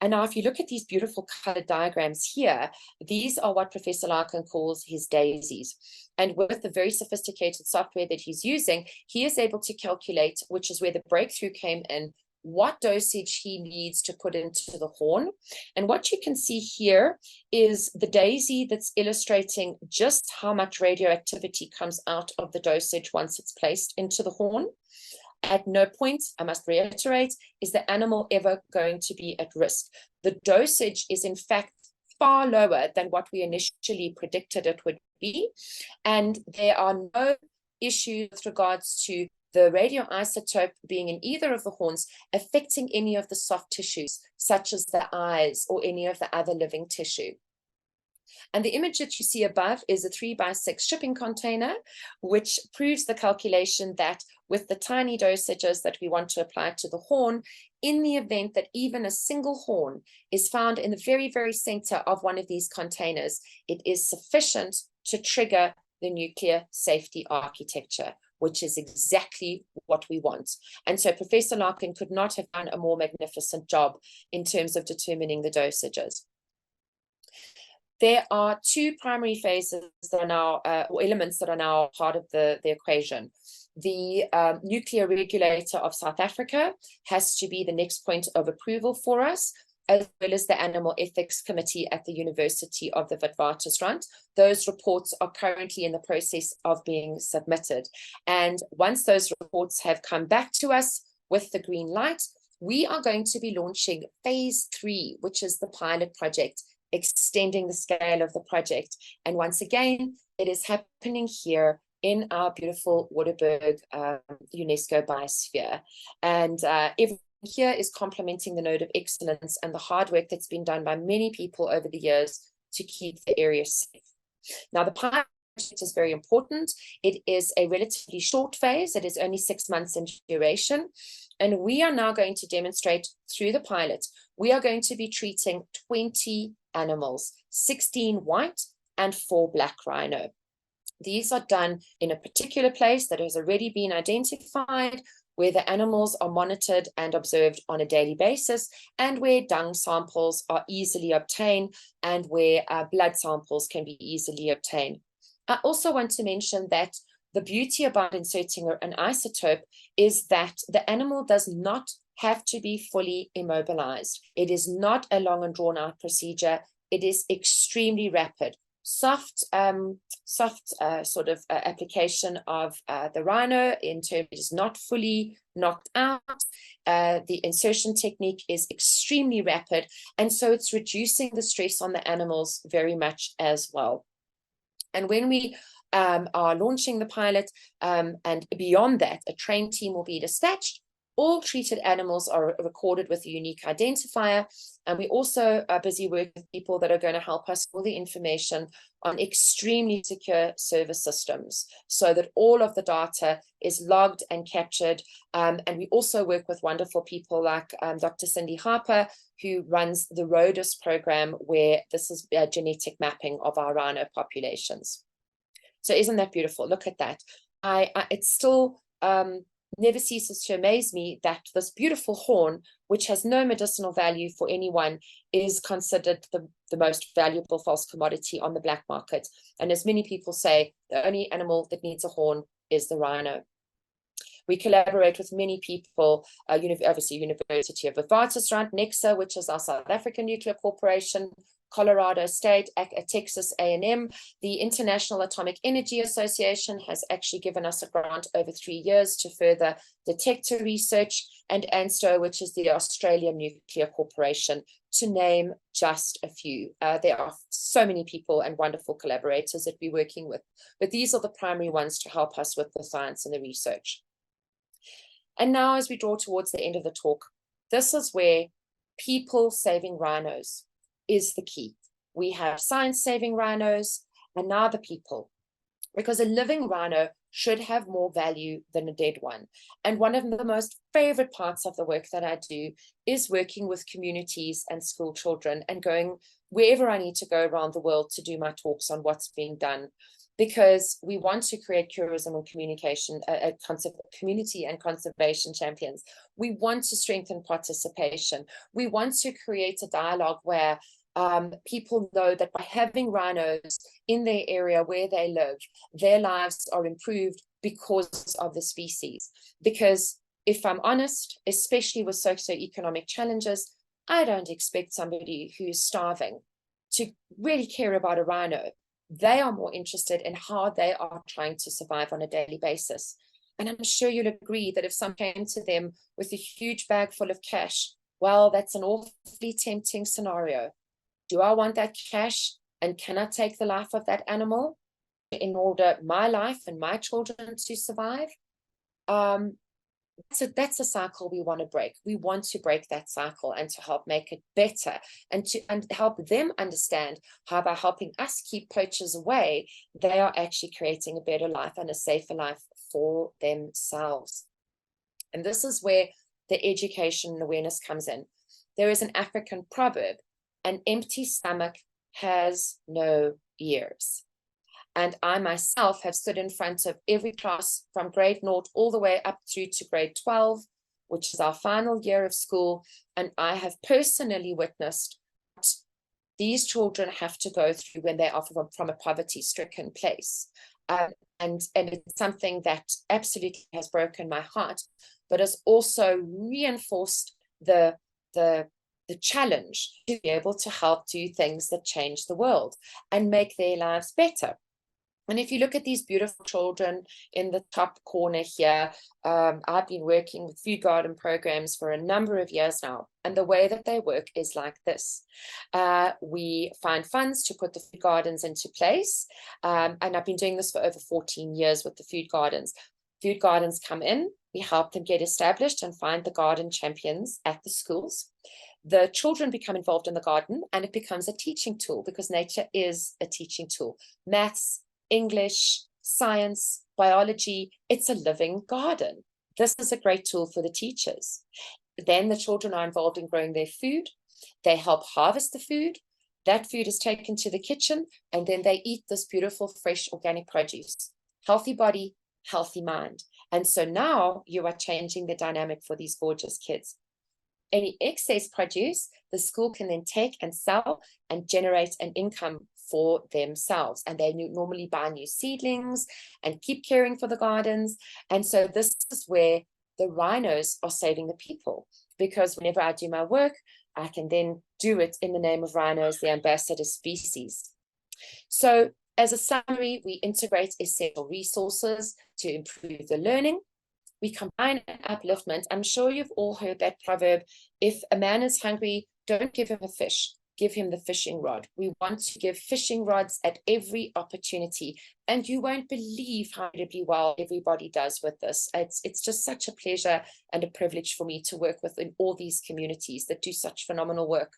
And now if you look at these beautiful colored diagrams here, these are what Professor Larkin calls his daisies. And with the very sophisticated software that he's using, he is able to calculate, which is where the breakthrough came in, what dosage he needs to put into the horn. And what you can see here is the daisy that's illustrating just how much radioactivity comes out of the dosage once it's placed into the horn. At no point, I must reiterate, is the animal ever going to be at risk. The dosage is in fact far lower than what we initially predicted it would be. And there are no issues with regards to the radioisotope being in either of the horns affecting any of the soft tissues, such as the eyes or any of the other living tissue. And the image that you see above is a 3x6 shipping container, which proves the calculation that with the tiny dosages that we want to apply to the horn, in the event that even a single horn is found in the very, very center of one of these containers, it is sufficient to trigger the nuclear safety architecture, which is exactly what we want. And so Professor Larkin could not have done a more magnificent job in terms of determining the dosages. There are 2 primary phases that are now, or elements that are now part of the equation. The nuclear regulator of South Africa has to be the next point of approval for us, as well as the Animal Ethics Committee at the University of the Witwatersrand. Those reports are currently in the process of being submitted. And once those reports have come back to us with the green light, we are going to be launching phase 3, which is the pilot project, extending the scale of the project. And once again, it is happening here in our beautiful Waterberg UNESCO Biosphere. And everyone here is complementing the note of excellence and the hard work that's been done by many people over the years to keep the area safe. Now, the pilot project is very important. It is a relatively short phase. It is only 6 months in duration. And we are now going to demonstrate through the pilot, we are going to be treating 20 animals, 16 white and 4 black rhino. These are done in a particular place that has already been identified, where the animals are monitored and observed on a daily basis, and where dung samples are easily obtained, and where blood samples can be easily obtained. I also want to mention that the beauty about inserting an isotope is that the animal does not have to be fully immobilized. It is not a long and drawn out procedure. It is extremely rapid. Soft sort of application of the rhino in terms it is not fully knocked out. The insertion technique is extremely rapid, and so it's reducing the stress on the animals very much as well. And when we are launching the pilot, and beyond that, a trained team will be dispatched. All treated animals are recorded with a unique identifier, and we also are busy working with people that are going to help us with the information on extremely secure server systems so that all of the data is logged and captured. And we also work with wonderful people like Dr. Cindy Harper, who runs the RODIS program, where this is genetic mapping of our rhino populations. So isn't that beautiful? Look at that. It's still never ceases to amaze me that this beautiful horn, which has no medicinal value for anyone, is considered the most valuable false commodity on the black market. And as many people say, the only animal that needs a horn is the rhino. We collaborate with many people, obviously University of Witwatersrand, NEXA, which is our South African Nuclear Corporation, Colorado State, Texas A&M. The International Atomic Energy Association has actually given us a grant over 3 years to further detector research, and ANSTO, which is the Australian Nuclear Corporation, to name just a few. There are so many people and wonderful collaborators that we're working with, but these are the primary ones to help us with the science and the research. And now, as we draw towards the end of the talk, this is where people saving rhinos is the key. We have science saving rhinos, and now the people, because a living rhino should have more value than a dead one. And one of the most favorite parts of the work that I do is working with communities and school children and going wherever I need to go around the world to do my talks on what's being done, because we want to create tourism and communication, community and conservation champions. We want to strengthen participation. We want to create a dialogue where people know that by having rhinos in their area where they live, their lives are improved because of the species. Because if I'm honest, especially with socioeconomic challenges, I don't expect somebody who's starving to really care about a rhino. They are more interested in how they are trying to survive on a daily basis. And I'm sure you'll agree that if someone came to them with a huge bag full of cash, well, that's an awfully tempting scenario. Do I want that cash? And can I take the life of that animal in order my life and my children to survive? That's a cycle we want to break. We want to break that cycle and to help make it better, and to help them understand how by helping us keep poachers away, they are actually creating a better life and a safer life for themselves. And this is where the education and awareness comes in. There is an African proverb: an empty stomach has no ears. And I myself have stood in front of every class from grade 0 all the way up through to grade 12, which is our final year of school. And I have personally witnessed what these children have to go through when they are from a poverty-stricken place. And it's something that absolutely has broken my heart, but has also reinforced the challenge to be able to help do things that change the world and make their lives better. And if you look at these beautiful children in the top corner here, I've been working with food garden programs for a number of years now. And the way that they work is like this. We find funds to put the food gardens into place. And I've been doing this for over 14 years with the food gardens. Food gardens come in, we help them get established and find the garden champions at the schools. The children become involved in the garden, and it becomes a teaching tool, because nature is a teaching tool. Maths, English, science, biology, it's a living garden. This is a great tool for the teachers. Then the children are involved in growing their food. They help harvest the food. That food is taken to the kitchen, and then they eat this beautiful, fresh, organic produce. Healthy body, healthy mind. And so now you are changing the dynamic for these gorgeous kids. Any excess produce, the school can then take and sell and generate an income for themselves. And they normally buy new seedlings and keep caring for the gardens. And so this is where the rhinos are saving the people, because whenever I do my work, I can then do it in the name of rhinos, the ambassador species. So as a summary, we integrate essential resources to improve the learning. We combine upliftment. I'm sure you've all heard that proverb: if a man is hungry, don't give him a fish, give him the fishing rod. We want to give fishing rods at every opportunity. And you won't believe how incredibly well everybody does with this. It's just such a pleasure and a privilege for me to work with in all these communities that do such phenomenal work.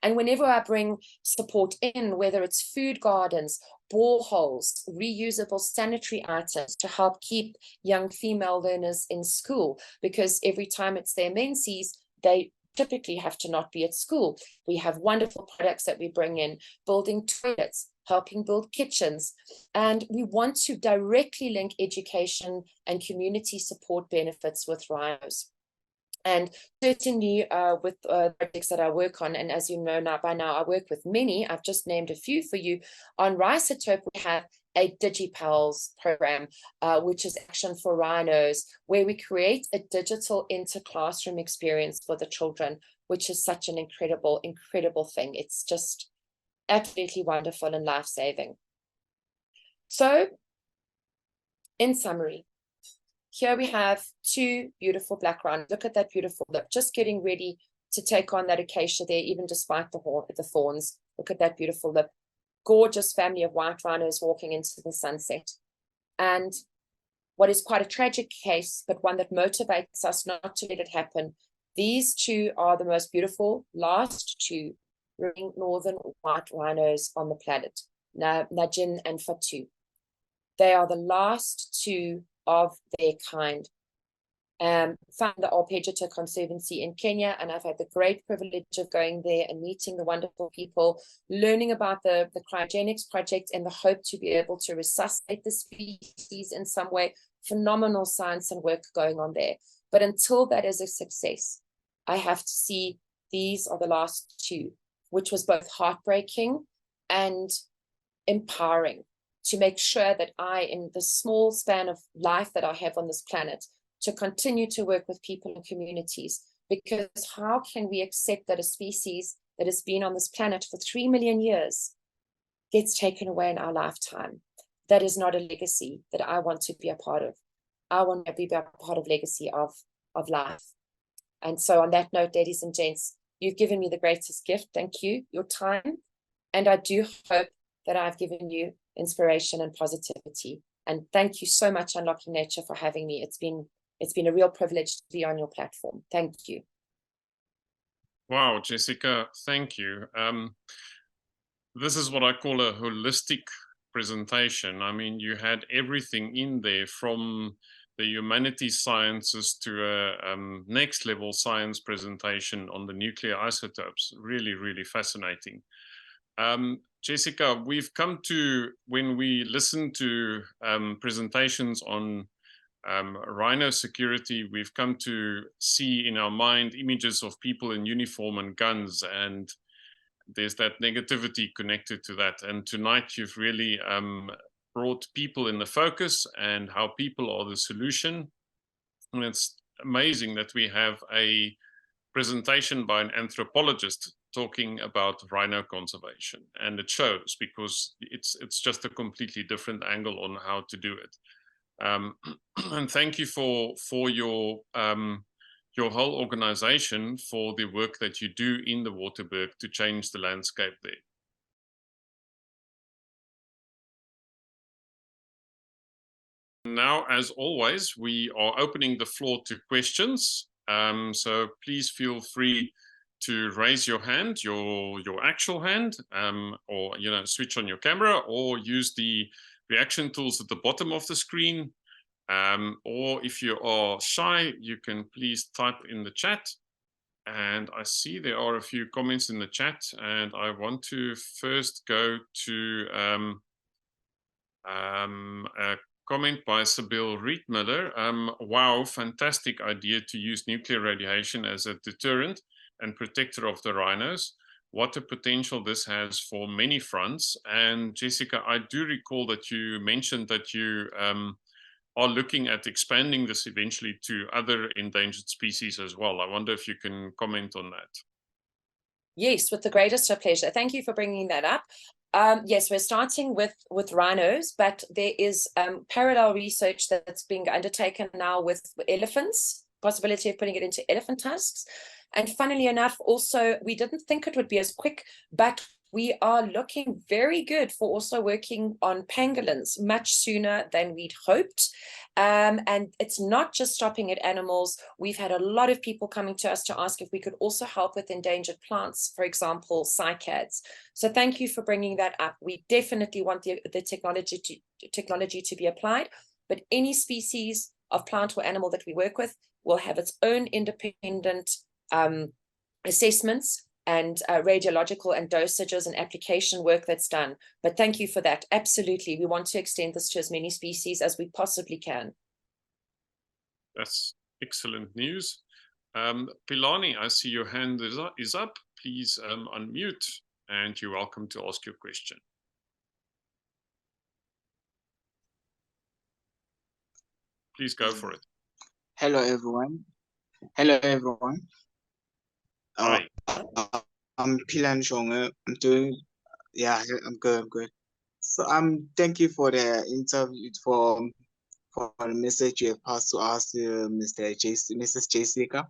And whenever I bring support in, whether it's food gardens, boreholes, reusable sanitary items to help keep young female learners in school, because every time it's their menses, they typically have to not be at school. We have wonderful products that we bring in, building toilets, helping build kitchens. And we want to directly link education and community support benefits with rhinos. And certainly with projects that I work on, and as you know now by now, I work with many, I've just named a few for you. On Rhisotope, we have a DigiPals program, which is Action for Rhinos, where we create a digital inter-classroom experience for the children, which is such an incredible, incredible thing. It's just absolutely wonderful and life-saving. So, in summary, here we have two beautiful black rhinos. Look at that beautiful lip, just getting ready to take on that acacia there, even despite the thorns. Look at that beautiful lip. Gorgeous family of white rhinos walking into the sunset. And what is quite a tragic case, but one that motivates us not to let it happen. These two are the most beautiful, last two northern white rhinos on the planet, Najin and Fatu. They are the last two of their kind. Found the Arpeggiata Conservancy in Kenya, and I've had the great privilege of going there and meeting the wonderful people, learning about the cryogenics project and the hope to be able to resuscitate the species in some way. Phenomenal science and work going on there. But until that is a success, I have to see these are the last two, which was both heartbreaking and empowering, to make sure that I, in the small span of life that I have on this planet, to continue to work with people and communities. Because how can we accept that a species that has been on this planet for 3 million years gets taken away in our lifetime? That is not a legacy that I want to be a part of. I want to be a part of legacy of life. And so on that note, ladies and gents, you've given me the greatest gift. Thank you, your time. And I do hope that I've given you inspiration and positivity. And thank you so much, Unlocking Nature, for having me. It's been a real privilege to be on your platform. Thank you. Wow, Jessica, thank you. This is what I call a holistic presentation. I mean, you had everything in there, from the humanities sciences to a next level science presentation on the nuclear isotopes. Really, really fascinating. Jessica, we've come to, when we listen to presentations on rhino security, we've come to see in our mind images of people in uniform and guns, and there's that negativity connected to that. And tonight you've really brought people in the focus and how people are the solution. And it's amazing that we have a presentation by an anthropologist talking about rhino conservation, and it shows, because it's just a completely different angle on how to do it. And thank you for your whole organization, for the work that you do in the Waterberg to change the landscape there. Now, as always, we are opening the floor to questions. So please feel free to raise your hand, your actual hand, or switch on your camera, or use the reaction tools at the bottom of the screen. Or if you are shy, you can please type in the chat. And I see there are a few comments in the chat, and I want to first go to a comment by Sybil Riedmiller. Wow, fantastic idea to use nuclear radiation as a deterrent and protector of the rhinos. What a potential this has for many fronts. And Jessica, I do recall that you mentioned that you are looking at expanding this eventually to other endangered species as well. I wonder if you can comment on that. Yes, with the greatest of pleasure. Thank you for bringing that up. Yes, we're starting with rhinos, but there is parallel research that's being undertaken now with elephants, possibility of putting it into elephant tusks. And funnily enough, also, we didn't think it would be as quick, but we are looking very good for also working on pangolins much sooner than we'd hoped. And it's not just stopping at animals. We've had a lot of people coming to us to ask if we could also help with endangered plants, for example, cycads. So thank you for bringing that up. We definitely want the technology to be applied, but any species of plant or animal that we work with will have its own independent assessments and radiological and dosages and application work that's done. But thank you for that. Absolutely. We want to extend this to as many species as we possibly can. That's excellent news. Pilani, I see your hand is up. Please unmute, and you're welcome to ask your question. Please go for it. Hello, everyone. Hello, everyone. Hi. I'm Pilan Shonga. I'm good. I'm good. So thank you for the interview, for the message you have passed to us, Mrs. Jessica.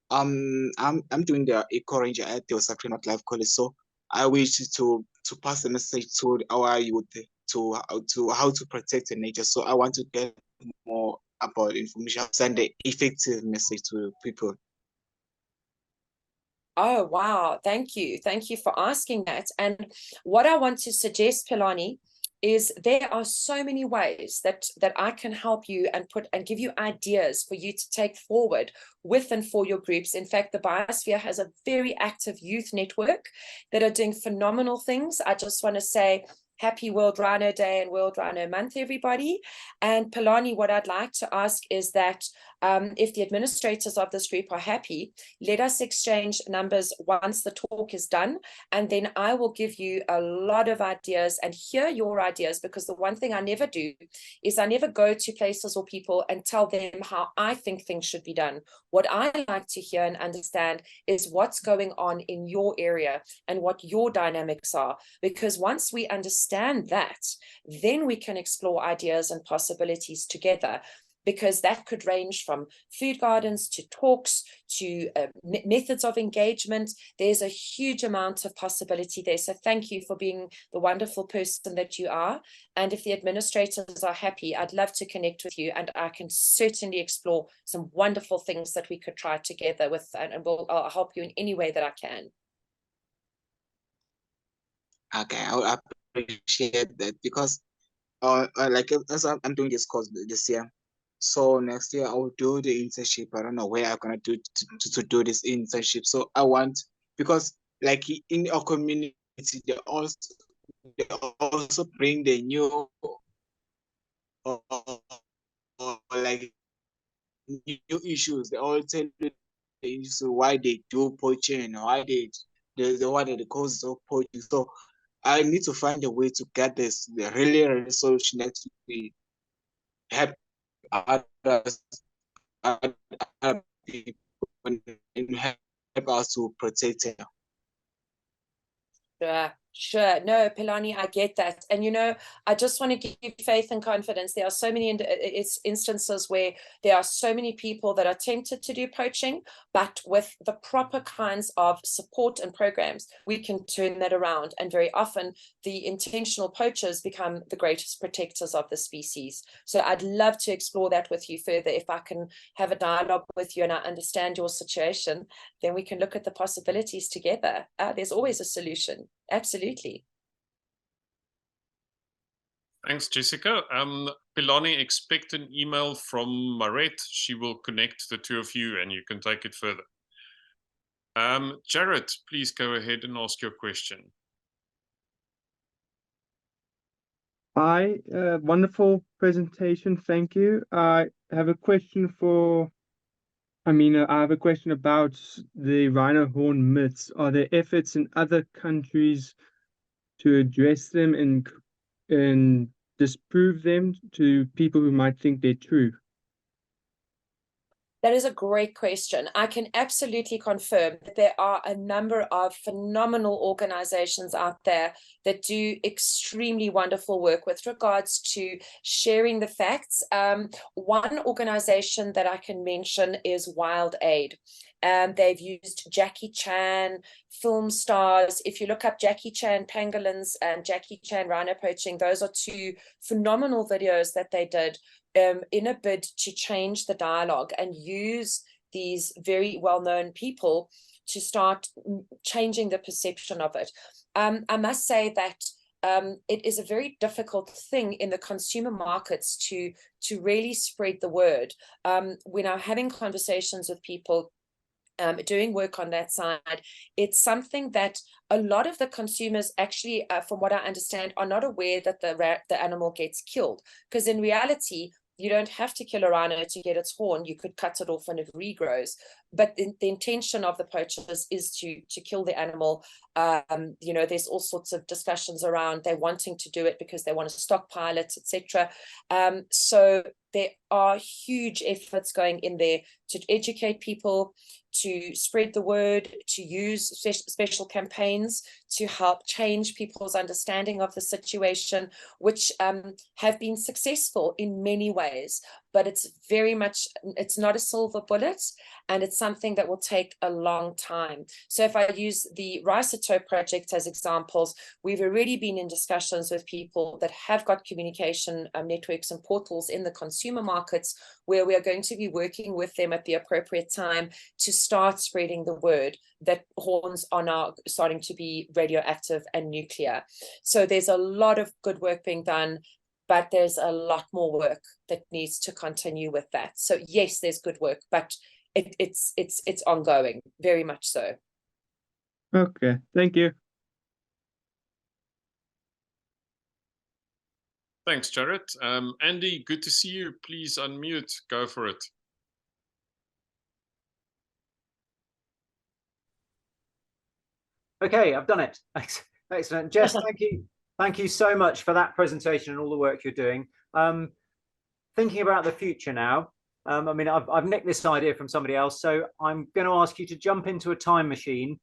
I'm doing the Eco Ranger at the Osaka Life College. So I wish to pass the message to our youth to how to protect the nature. So I want to get more about information, send the effective message to people. Oh, wow. Thank you. Thank you for asking that. And what I want to suggest, Pilani, is there are so many ways that I can help you and give you ideas for you to take forward with and for your groups. In fact, the Biosphere has a very active youth network that are doing phenomenal things. I just want to say happy World Rhino Day and World Rhino Month, everybody. And Pilani, what I'd like to ask is that if the administrators of this group are happy, let us exchange numbers once the talk is done. And then I will give you a lot of ideas and hear your ideas, because the one thing I never do is I never go to places or people and tell them how I think things should be done. What I like to hear and understand is what's going on in your area and what your dynamics are. Because once we understand that, then we can explore ideas and possibilities together. Because that could range from food gardens to talks to methods of engagement. There's a huge amount of possibility there. So thank you for being the wonderful person that you are. And if the administrators are happy, I'd love to connect with you, and I can certainly explore some wonderful things that we could try together with, and I'll help you in any way that I can. Okay, I appreciate that, because like as I'm doing this course this year. So next year I will do the internship. I don't know where I'm gonna do to do this internship. So I want, because like in our community, they also bring the new like new issues. They all tell you the issues, why they do poaching, why the what are the causes of poaching. So I need to find a way to get this the really solution that we help others, other people, and help us to protect them. Sure. No, Pilani, I get that. And, you know, I just want to give you faith and confidence. There are so many instances where there are so many people that are tempted to do poaching, but with the proper kinds of support and programs, we can turn that around. And very often the intentional poachers become the greatest protectors of the species. So I'd love to explore that with you further. If I can have a dialogue with you and I understand your situation, then we can look at the possibilities together. There's always a solution. Absolutely. Thanks, Jessica. Pilani, expect an email from Maret. She will connect the two of you and you can take it further. Jared, please go ahead and ask your question. Hi, wonderful presentation. Thank you. I have a question I have a question about the rhino horn myths. Are there efforts in other countries to address them and disprove them to people who might think they're true? That is a great question. I can absolutely confirm that there are a number of phenomenal organizations out there that do extremely wonderful work with regards to sharing the facts. One organization that I can mention is Wild Aid. They've used Jackie Chan, film stars. If you look up Jackie Chan pangolins and Jackie Chan rhino poaching, those are two phenomenal videos that they did in a bid to change the dialogue and use these very well-known people to start changing the perception of it. I must say that it is a very difficult thing in the consumer markets to really spread the word. When I'm having conversations with people doing work on that side, it's something that a lot of the consumers actually, from what I understand, are not aware that the animal gets killed, because in reality, you don't have to kill a rhino to get its horn. You could cut it off and it regrows. But the intention of the poachers is to kill the animal. You know, there's all sorts of discussions around they're wanting to do it because they want to stockpile it, etc. So there are huge efforts going in there to educate people, to spread the word, to use special campaigns to help change people's understanding of the situation, which have been successful in many ways. But it's very much, it's not a silver bullet, and it's something that will take a long time. So if I use the Rhisotope Project as examples, we've already been in discussions with people that have got communication networks and portals in the consumer markets, where we are going to be working with them at the appropriate time to start spreading the word that horns are now starting to be radioactive and nuclear. So there's a lot of good work being done, but there's a lot more work that needs to continue with that. So yes, there's good work, but it's ongoing, very much so. Okay, thank you. Thanks, Jared. Andy, good to see you. Please unmute. Go for it. Okay, I've done it. Excellent. Jess, thank you. Thank you so much for that presentation and all the work you're doing. Thinking about the future now, I mean, I've nicked this idea from somebody else, so I'm going to ask you to jump into a time machine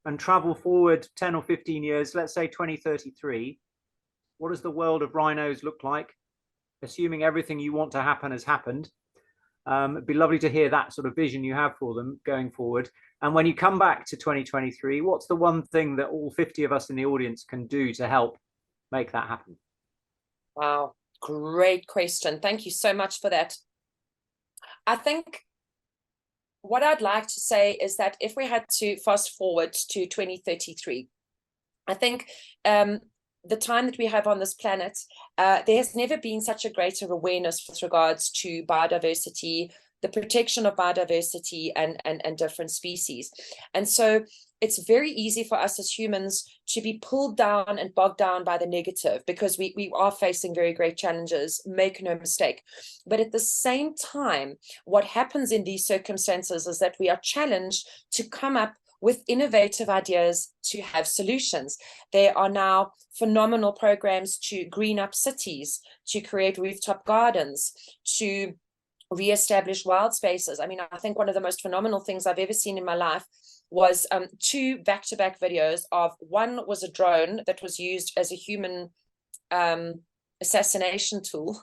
and travel forward 10 or 15 years, let's say 2033. What does the world of rhinos look like, assuming everything you want to happen has happened? It'd be lovely to hear that sort of vision you have for them going forward. And when you come back to 2023, what's the one thing that all 50 of us in the audience can do to help make that happen? Wow, great question. Thank you so much for that. I think what I'd like to say is that if we had to fast forward to 2033, I think the time that we have on this planet, there has never been such a greater awareness with regards to biodiversity, the protection of biodiversity and different species. And so it's very easy for us as humans to be pulled down and bogged down by the negative, because we are facing very great challenges, make no mistake. But at the same time, what happens in these circumstances is that we are challenged to come up with innovative ideas to have solutions. There are now phenomenal programs to green up cities, to create rooftop gardens, to reestablish wild spaces. I mean, I think one of the most phenomenal things I've ever seen in my life was two back-to-back videos of, one was a drone that was used as a human assassination tool.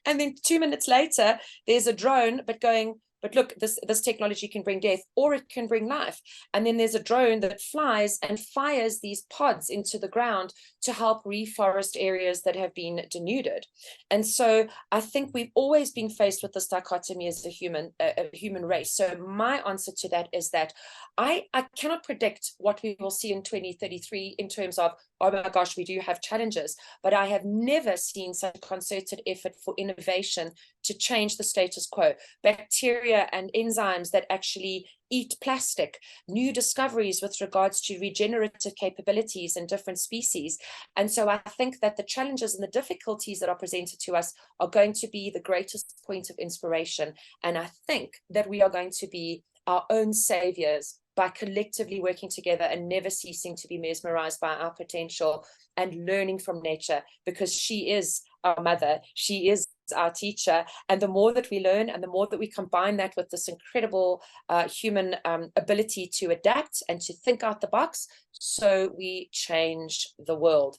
And then 2 minutes later, there's a drone, but going, but look, this technology can bring death, or it can bring life. And then there's a drone that flies and fires these pods into the ground to help reforest areas that have been denuded. And so I think we've always been faced with this dichotomy as a human race. So my answer to that is that I cannot predict what we will see in 2033 in terms of, oh my gosh, we do have challenges, but I have never seen such a concerted effort for innovation to change the status quo. Bacteria and enzymes that actually eat plastic, new discoveries with regards to regenerative capabilities in different species. And so I think that the challenges and the difficulties that are presented to us are going to be the greatest point of inspiration. And I think that we are going to be our own saviors by collectively working together and never ceasing to be mesmerized by our potential and learning from nature, because she is our mother, she is our teacher. And the more that we learn and the more that we combine that with this incredible human ability to adapt and to think out the box, so we change the world.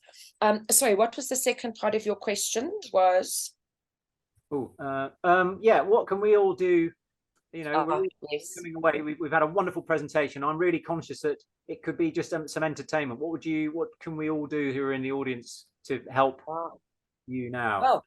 Sorry, what was the second part of your question? Was yeah, what can we all do? You know, we're all yes. coming away. We've had a wonderful presentation. I'm really conscious that it could be just some entertainment. What can we all do who are in the audience to help you now? Well,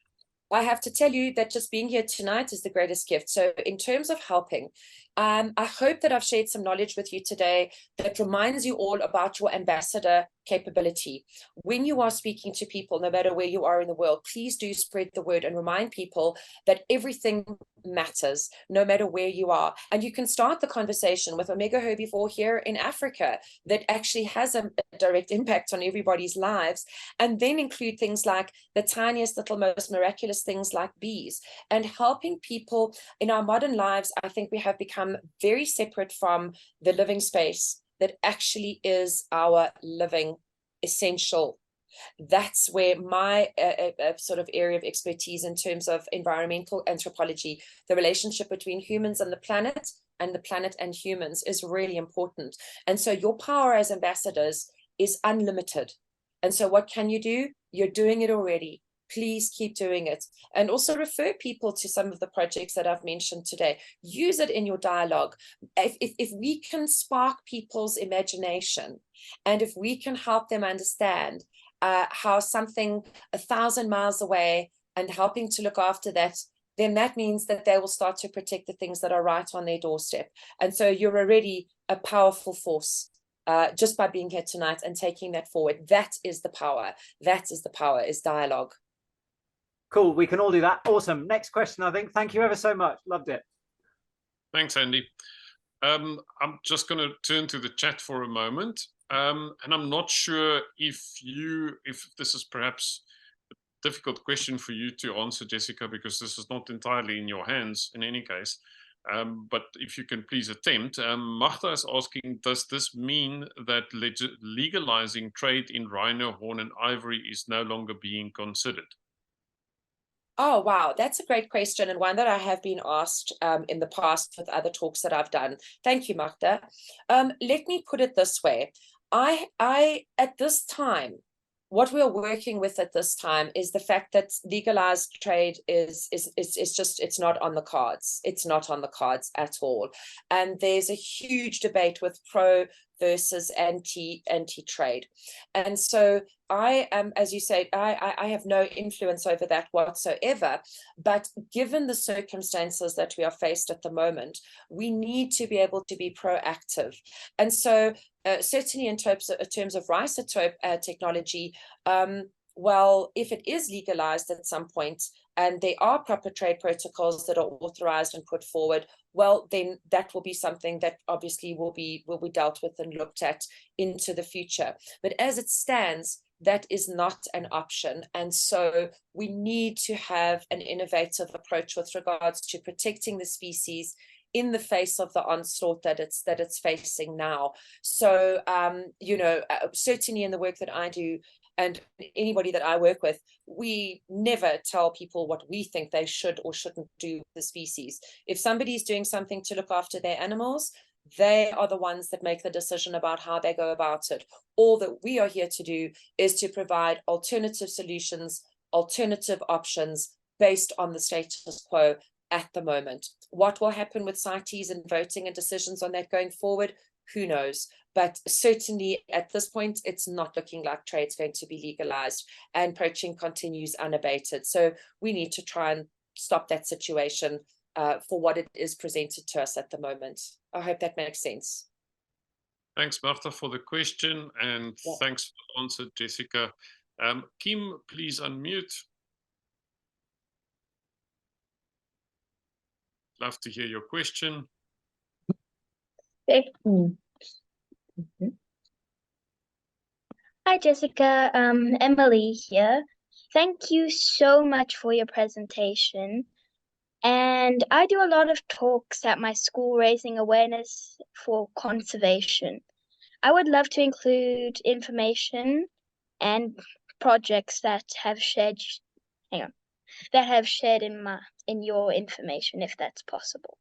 I have to tell you that just being here tonight is the greatest gift. So in terms of helping, I hope that I've shared some knowledge with you today that reminds you all about your ambassador capability. When you are speaking to people, no matter where you are in the world, please do spread the word and remind people that everything matters, no matter where you are. And you can start the conversation with a mega herbivore here in Africa that actually has a direct impact on everybody's lives, and then include things like the tiniest little, most miraculous things like bees, and helping people in our modern lives. I think we have become very separate from the living space that actually is our living essential. That's where my sort of area of expertise in terms of environmental anthropology, the relationship between humans and the planet and humans, is really important. And so your power as ambassadors is unlimited. And so what can you do? You're doing it already. Please keep doing it. And also refer people to some of the projects that I've mentioned today. Use it in your dialogue. If we can spark people's imagination, and if we can help them understand how something 1,000 miles away and helping to look after that, then that means that they will start to protect the things that are right on their doorstep. And so you're already a powerful force just by being here tonight and taking that forward. That is the power. That is the power, is dialogue. Cool. We can all do that. Awesome. Next question, I think. Thank you ever so much. Loved it. Thanks, Andy. I'm just going to turn to the chat for a moment. And I'm not sure if this is perhaps a difficult question for you to answer, Jessica, because this is not entirely in your hands in any case. But if you can please attempt. Magda is asking, does this mean that legalizing trade in rhino horn and ivory is no longer being considered? Oh, wow. That's a great question, and one that I have been asked in the past with other talks that I've done. Thank you, Magda. Let me put it this way. I at this time, what we are working with at this time is the fact that legalized trade is just, it's not on the cards. It's not on the cards at all. And there's a huge debate with pro versus anti-trade. And so I am, as you say, I have no influence over that whatsoever. But given the circumstances that we are faced at the moment, we need to be able to be proactive. And so certainly in terms of Rhisotope technology, well, if it is legalized at some point and there are proper trade protocols that are authorized and put forward, well, then that will be something that obviously will be dealt with and looked at into the future. But as it stands, that is not an option. And so we need to have an innovative approach with regards to protecting the species in the face of the onslaught that it's facing now. So, you know, certainly in the work that I do and anybody that I work with, we never tell people what we think they should or shouldn't do with the species. If somebody is doing something to look after their animals, they are the ones that make the decision about how they go about it. All that we are here to do is to provide alternative solutions, alternative options based on the status quo at the moment. What will happen with CITES and voting and decisions on that going forward? Who knows? But certainly at this point, it's not looking like trade's going to be legalized, and poaching continues unabated. So we need to try and stop that situation for what it is presented to us at the moment. I hope that makes sense. Thanks, Martha, for the question, and thanks for the answer, Jessica. Kim, please unmute. Love to hear your question. Hi, Jessica. Emily here. Thank you so much for your presentation. And I do a lot of talks at my school raising awareness for conservation. I would love to include information and projects that have shared. Hang on. that have shared in your information, if that's possible.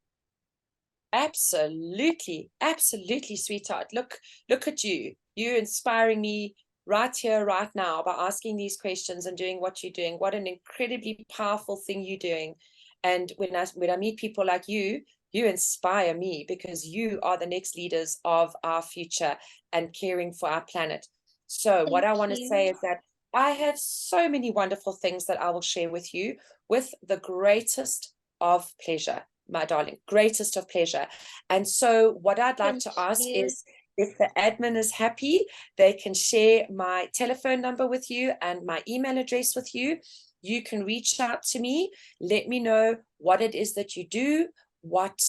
Absolutely, absolutely, sweetheart. Look at you. You inspiring me right here, right now, by asking these questions and doing what you're doing. What an incredibly powerful thing you're doing. And when I meet people like you, you inspire me, because you are the next leaders of our future and caring for our planet. So what I want to say is that I have so many wonderful things that I will share with you with the greatest of pleasure, my darling, greatest of pleasure. And so what I'd like to ask is, if the admin is happy, they can share my telephone number with you and my email address with you. You can reach out to me, let me know what it is that you do, what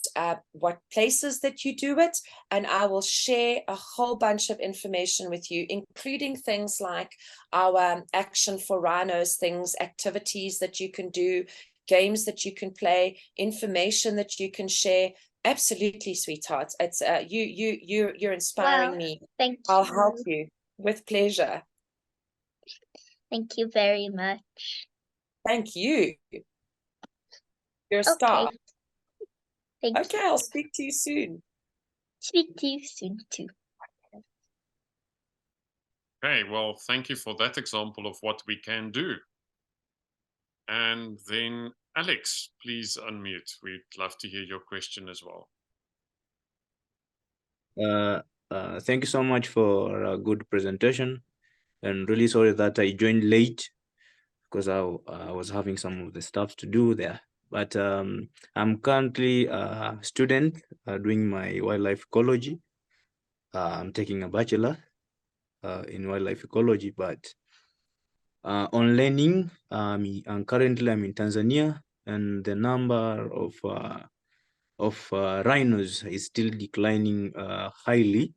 places that you do it, and I will share a whole bunch of information with you, including things like our Action for Rhinos things, activities that you can do, games that you can play, information that you can share. Absolutely, sweetheart. It's you're inspiring me. Thank you. I'll help you with pleasure. Thank you very much. Thank you. You're a star. Thank Okay, you. I'll speak to you soon. Speak to you soon too. Okay, well, thank you for that example of what we can do. And then Alex, please unmute. We'd love to hear your question as well. Thank you so much for a good presentation, and really sorry that I joined late because I was having some of the stuff to do there. But I'm currently a student doing my wildlife ecology. I'm taking a bachelor in wildlife ecology, but on learning, and currently I'm in Tanzania, and the number of rhinos is still declining highly.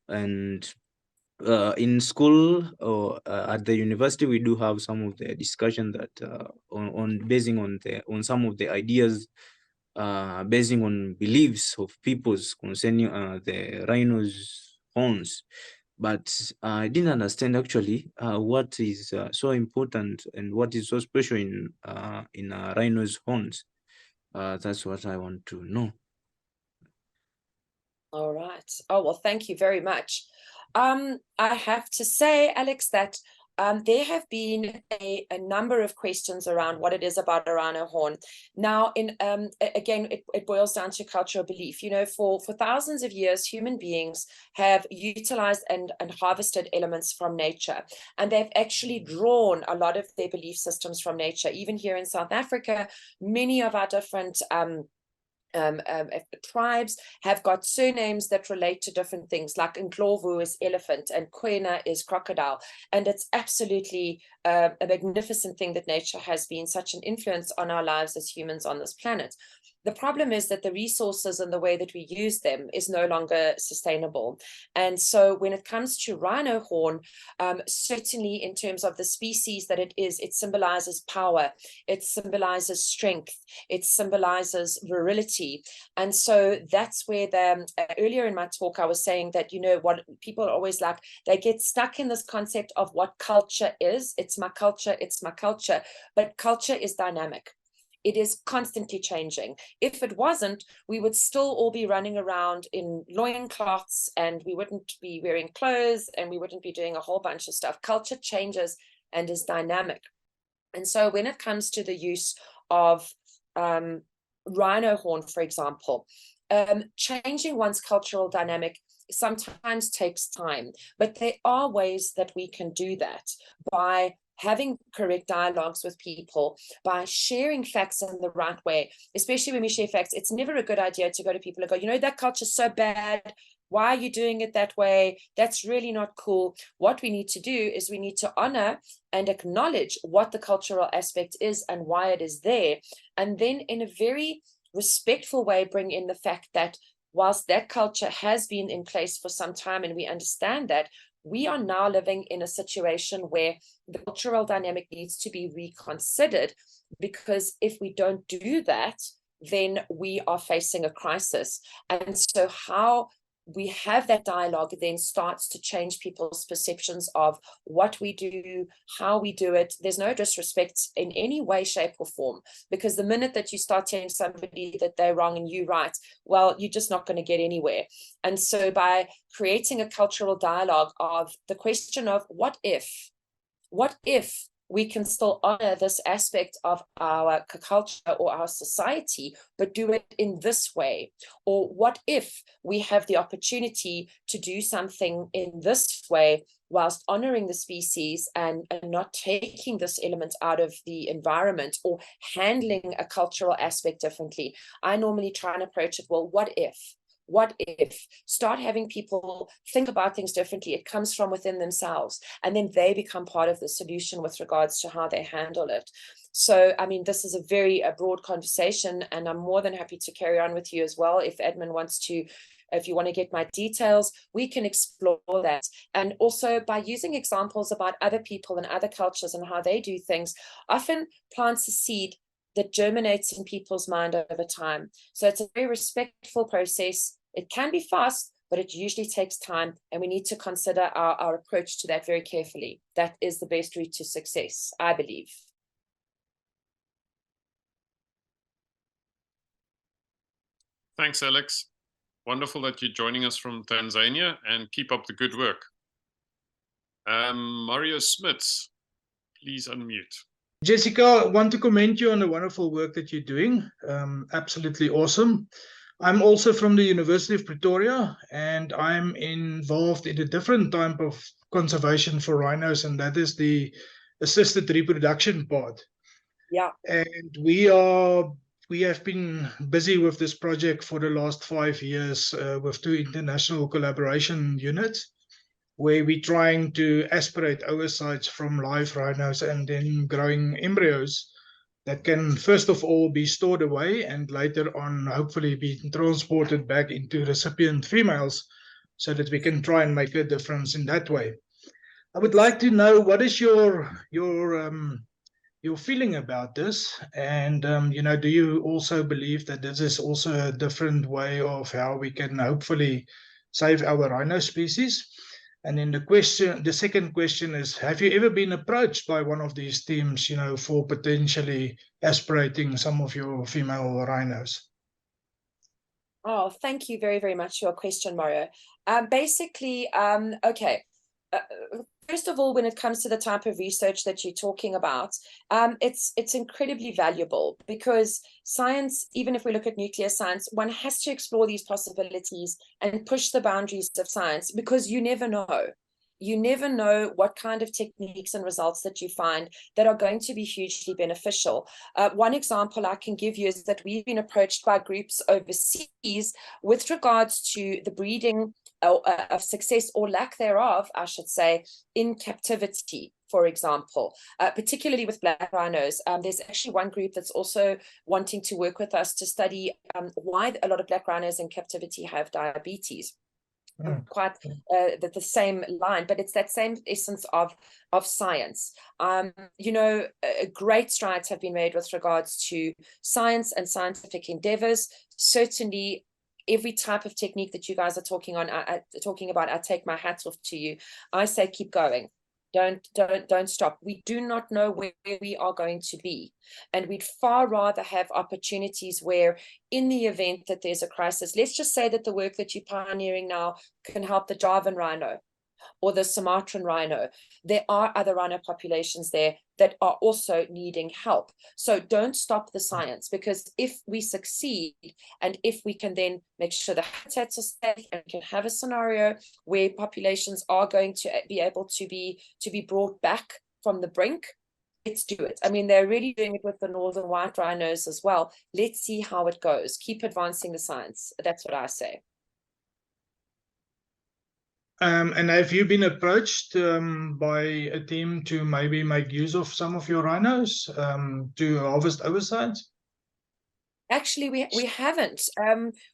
And in school or at the university, we do have some of the discussion that on basing on some of the ideas, basing on beliefs of peoples concerning the rhinos' horns. But I didn't understand actually what is so important and what is so special in rhinos' horns. That's what I want to know. All right. Oh, well, thank you very much. I have to say, Alex, that there have been a number of questions around what it is about a rhino horn. Now, again, it boils down to cultural belief. You know, for thousands of years, human beings have utilized and harvested elements from nature, and they've actually drawn a lot of their belief systems from nature. Even here in South Africa, many of our different tribes have got surnames that relate to different things, like Ndlovu is elephant and Kwena is crocodile. And it's absolutely a magnificent thing that nature has been such an influence on our lives as humans on this planet. The problem is that the resources and the way that we use them is no longer sustainable. And so when it comes to rhino horn, certainly in terms of the species that it is, it symbolizes power, it symbolizes strength, it symbolizes virility. And so that's where earlier in my talk, I was saying that, you know, what people are always like, they get stuck in this concept of what culture is. It's my culture, it's my culture. But culture is dynamic. It is constantly changing. If it wasn't, we would still all be running around in loincloths, and we wouldn't be wearing clothes, and we wouldn't be doing a whole bunch of stuff. Culture changes and is dynamic. And so when it comes to the use of rhino horn, for example, changing one's cultural dynamic sometimes takes time, but there are ways that we can do that by having correct dialogues with people, by sharing facts in the right way. Especially when we share facts, it's never a good idea to go to people and go, you know, that culture's so bad, why are you doing it that way? That's really not cool. What we need to do is we need to honor and acknowledge what the cultural aspect is and why it is there, and then in a very respectful way bring in the fact that whilst that culture has been in place for some time and we understand that, we are now living in a situation where the cultural dynamic needs to be reconsidered, because if we don't do that, then we are facing a crisis. And so how we have that dialogue, then starts to change people's perceptions of what we do, how we do it. There's no disrespect in any way, shape, or form, because the minute that you start telling somebody that they're wrong and you right, well, you're just not going to get anywhere. And so by creating a cultural dialogue of the question of what if we can still honor this aspect of our culture or our society, but do it in this way? Or what if we have the opportunity to do something in this way whilst honoring the species and not taking this element out of the environment, or handling a cultural aspect differently? I normally try and approach it, well, what if? What if? Start having people think about things differently. It comes from within themselves, and then they become part of the solution with regards to how they handle it. So, I mean, this is a very broad conversation, and I'm more than happy to carry on with you as well. If Edmund wants to, if you want to get my details, we can explore that. And also by using examples about other people and other cultures and how they do things, often plants a seed that germinates in people's mind over time. So it's a very respectful process. It can be fast, but it usually takes time, and we need to consider our approach to that very carefully. That is the best route to success, I believe. Thanks, Alex. Wonderful that you're joining us from Tanzania, and keep up the good work. Mario Smits, please unmute. Jessica, I want to commend you on the wonderful work that you're doing. Absolutely awesome. I'm also from the University of Pretoria, and I'm involved in a different type of conservation for rhinos, and that is the assisted reproduction part. Yeah. And we have been busy with this project for the last 5 years with 2 international collaboration units, where we're trying to aspirate oocytes from live rhinos and then growing embryos that can first of all be stored away and later on hopefully be transported back into recipient females, so that we can try and make a difference in that way. I would like to know, what is your feeling about this, and do you also believe that this is also a different way of how we can hopefully save our rhino species? And then the second question is, have you ever been approached by one of these teams, for potentially aspirating some of your female rhinos? Oh, thank you very, very much for your question, Mario. Basically, okay. First of all, when it comes to the type of research that you're talking about, it's incredibly valuable, because science, even if we look at nuclear science, one has to explore these possibilities and push the boundaries of science, because you never know. You never know what kind of techniques and results that you find that are going to be hugely beneficial. One example I can give you is that we've been approached by groups overseas with regards to the breeding of success, or lack thereof, I should say, in captivity, for example, particularly with black rhinos. There's actually one group that's also wanting to work with us to study why a lot of black rhinos in captivity have diabetes. Quite the same line, but it's that same essence of science. Great strides have been made with regards to science and scientific endeavors. Certainly every type of technique that you guys are talking about, I take my hats off to you. I say keep going. Don't stop. We do not know where we are going to be, and we'd far rather have opportunities where, in the event that there's a crisis, let's just say that the work that you're pioneering now can help the Javan rhino or the Sumatran rhino. There are other rhino populations there that are also needing help. So don't stop the science, because if we succeed, and if we can then make sure the habitats are safe, and we can have a scenario where populations are going to be able to be brought back from the brink, let's do it. I mean, they're really doing it with the northern white rhinos as well. Let's see how it goes. Keep advancing the science. That's what I say. And have you been approached by a team to maybe make use of some of your rhinos to harvest oocytes? Actually, we haven't.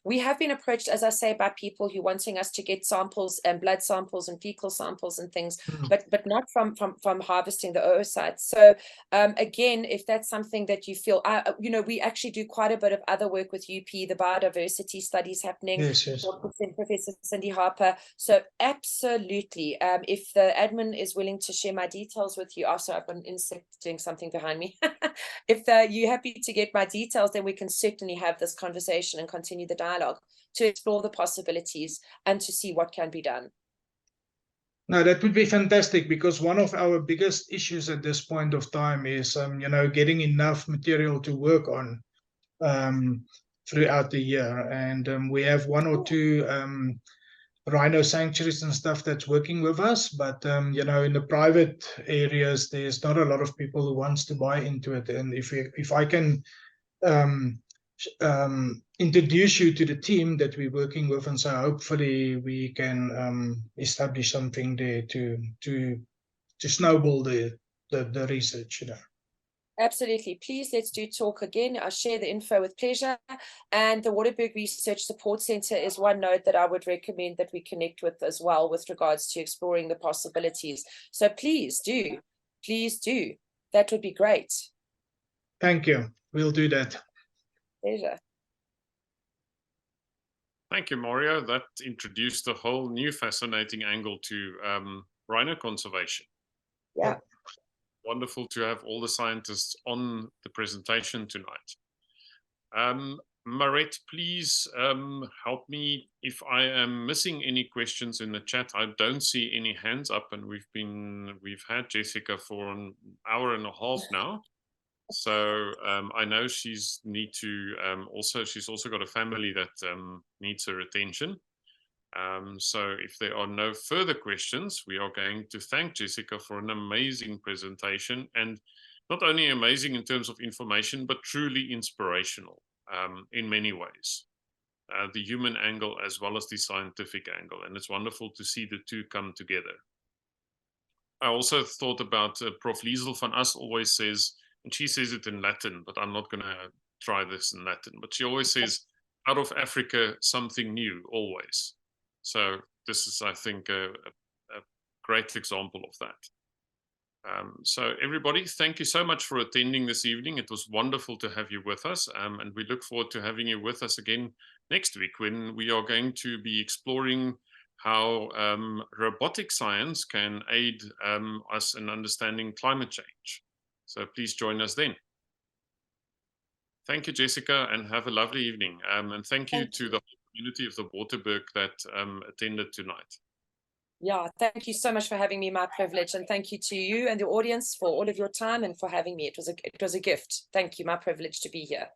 We have been approached, as I say, by people who wanting us to get samples and blood samples and fecal samples and things, but not from harvesting the oocytes. So again, if that's something that you feel, you know, we actually do quite a bit of other work with UP, the biodiversity studies happening. Yes, yes. Professor Cindy Harper. So absolutely, if the admin is willing to share my details with you, also I've got an insect doing something behind me. If you're happy to get my details, then we can certainly have this conversation and continue the dialogue to explore the possibilities and to see what can be done. No, that would be fantastic, because one of our biggest issues at this point of time is, you know, getting enough material to work on throughout the year. And we have one or two rhino sanctuaries and stuff that's working with us, but you know, in the private areas, there's not a lot of people who wants to buy into it. And if I can introduce you to the team that we're working with, and so hopefully we can establish something there to snowball the research, you know. Absolutely. Please, let's do talk again. I'll share the info with pleasure. And the Waterberg Research Support Center is one node that I would recommend that we connect with as well with regards to exploring the possibilities. So please do. Please do. That would be great. Thank you. We'll do that. Pleasure. Thank you, Mario. That introduced a whole new fascinating angle to rhino conservation. Yeah. Wonderful to have all the scientists on the presentation tonight. Maret, please help me if I am missing any questions in the chat. I don't see any hands up, and we've had Jessica for an hour and a half now. So I know she's also got a family that needs her attention. So if there are no further questions, we are going to thank Jessica for an amazing presentation, and not only amazing in terms of information, but truly inspirational in many ways. The human angle as well as the scientific angle, and it's wonderful to see the two come together. I also thought about Prof. Liesel van As always says, and she says it in Latin, but I'm not going to try this in Latin, but she always says, out of Africa, something new, always. So this is, I think, a great example of that. So everybody, thank you so much for attending this evening. It was wonderful to have you with us, and we look forward to having you with us again next week, when we are going to be exploring how robotic science can aid us in understanding climate change. So please join us then. Thank you, Jessica, and have a lovely evening. And thank you to the community of the Waterberg that attended tonight. Yeah, thank you so much for having me. My privilege. And thank you to you and the audience for all of your time and for having me. It was a gift. Thank you. My privilege to be here.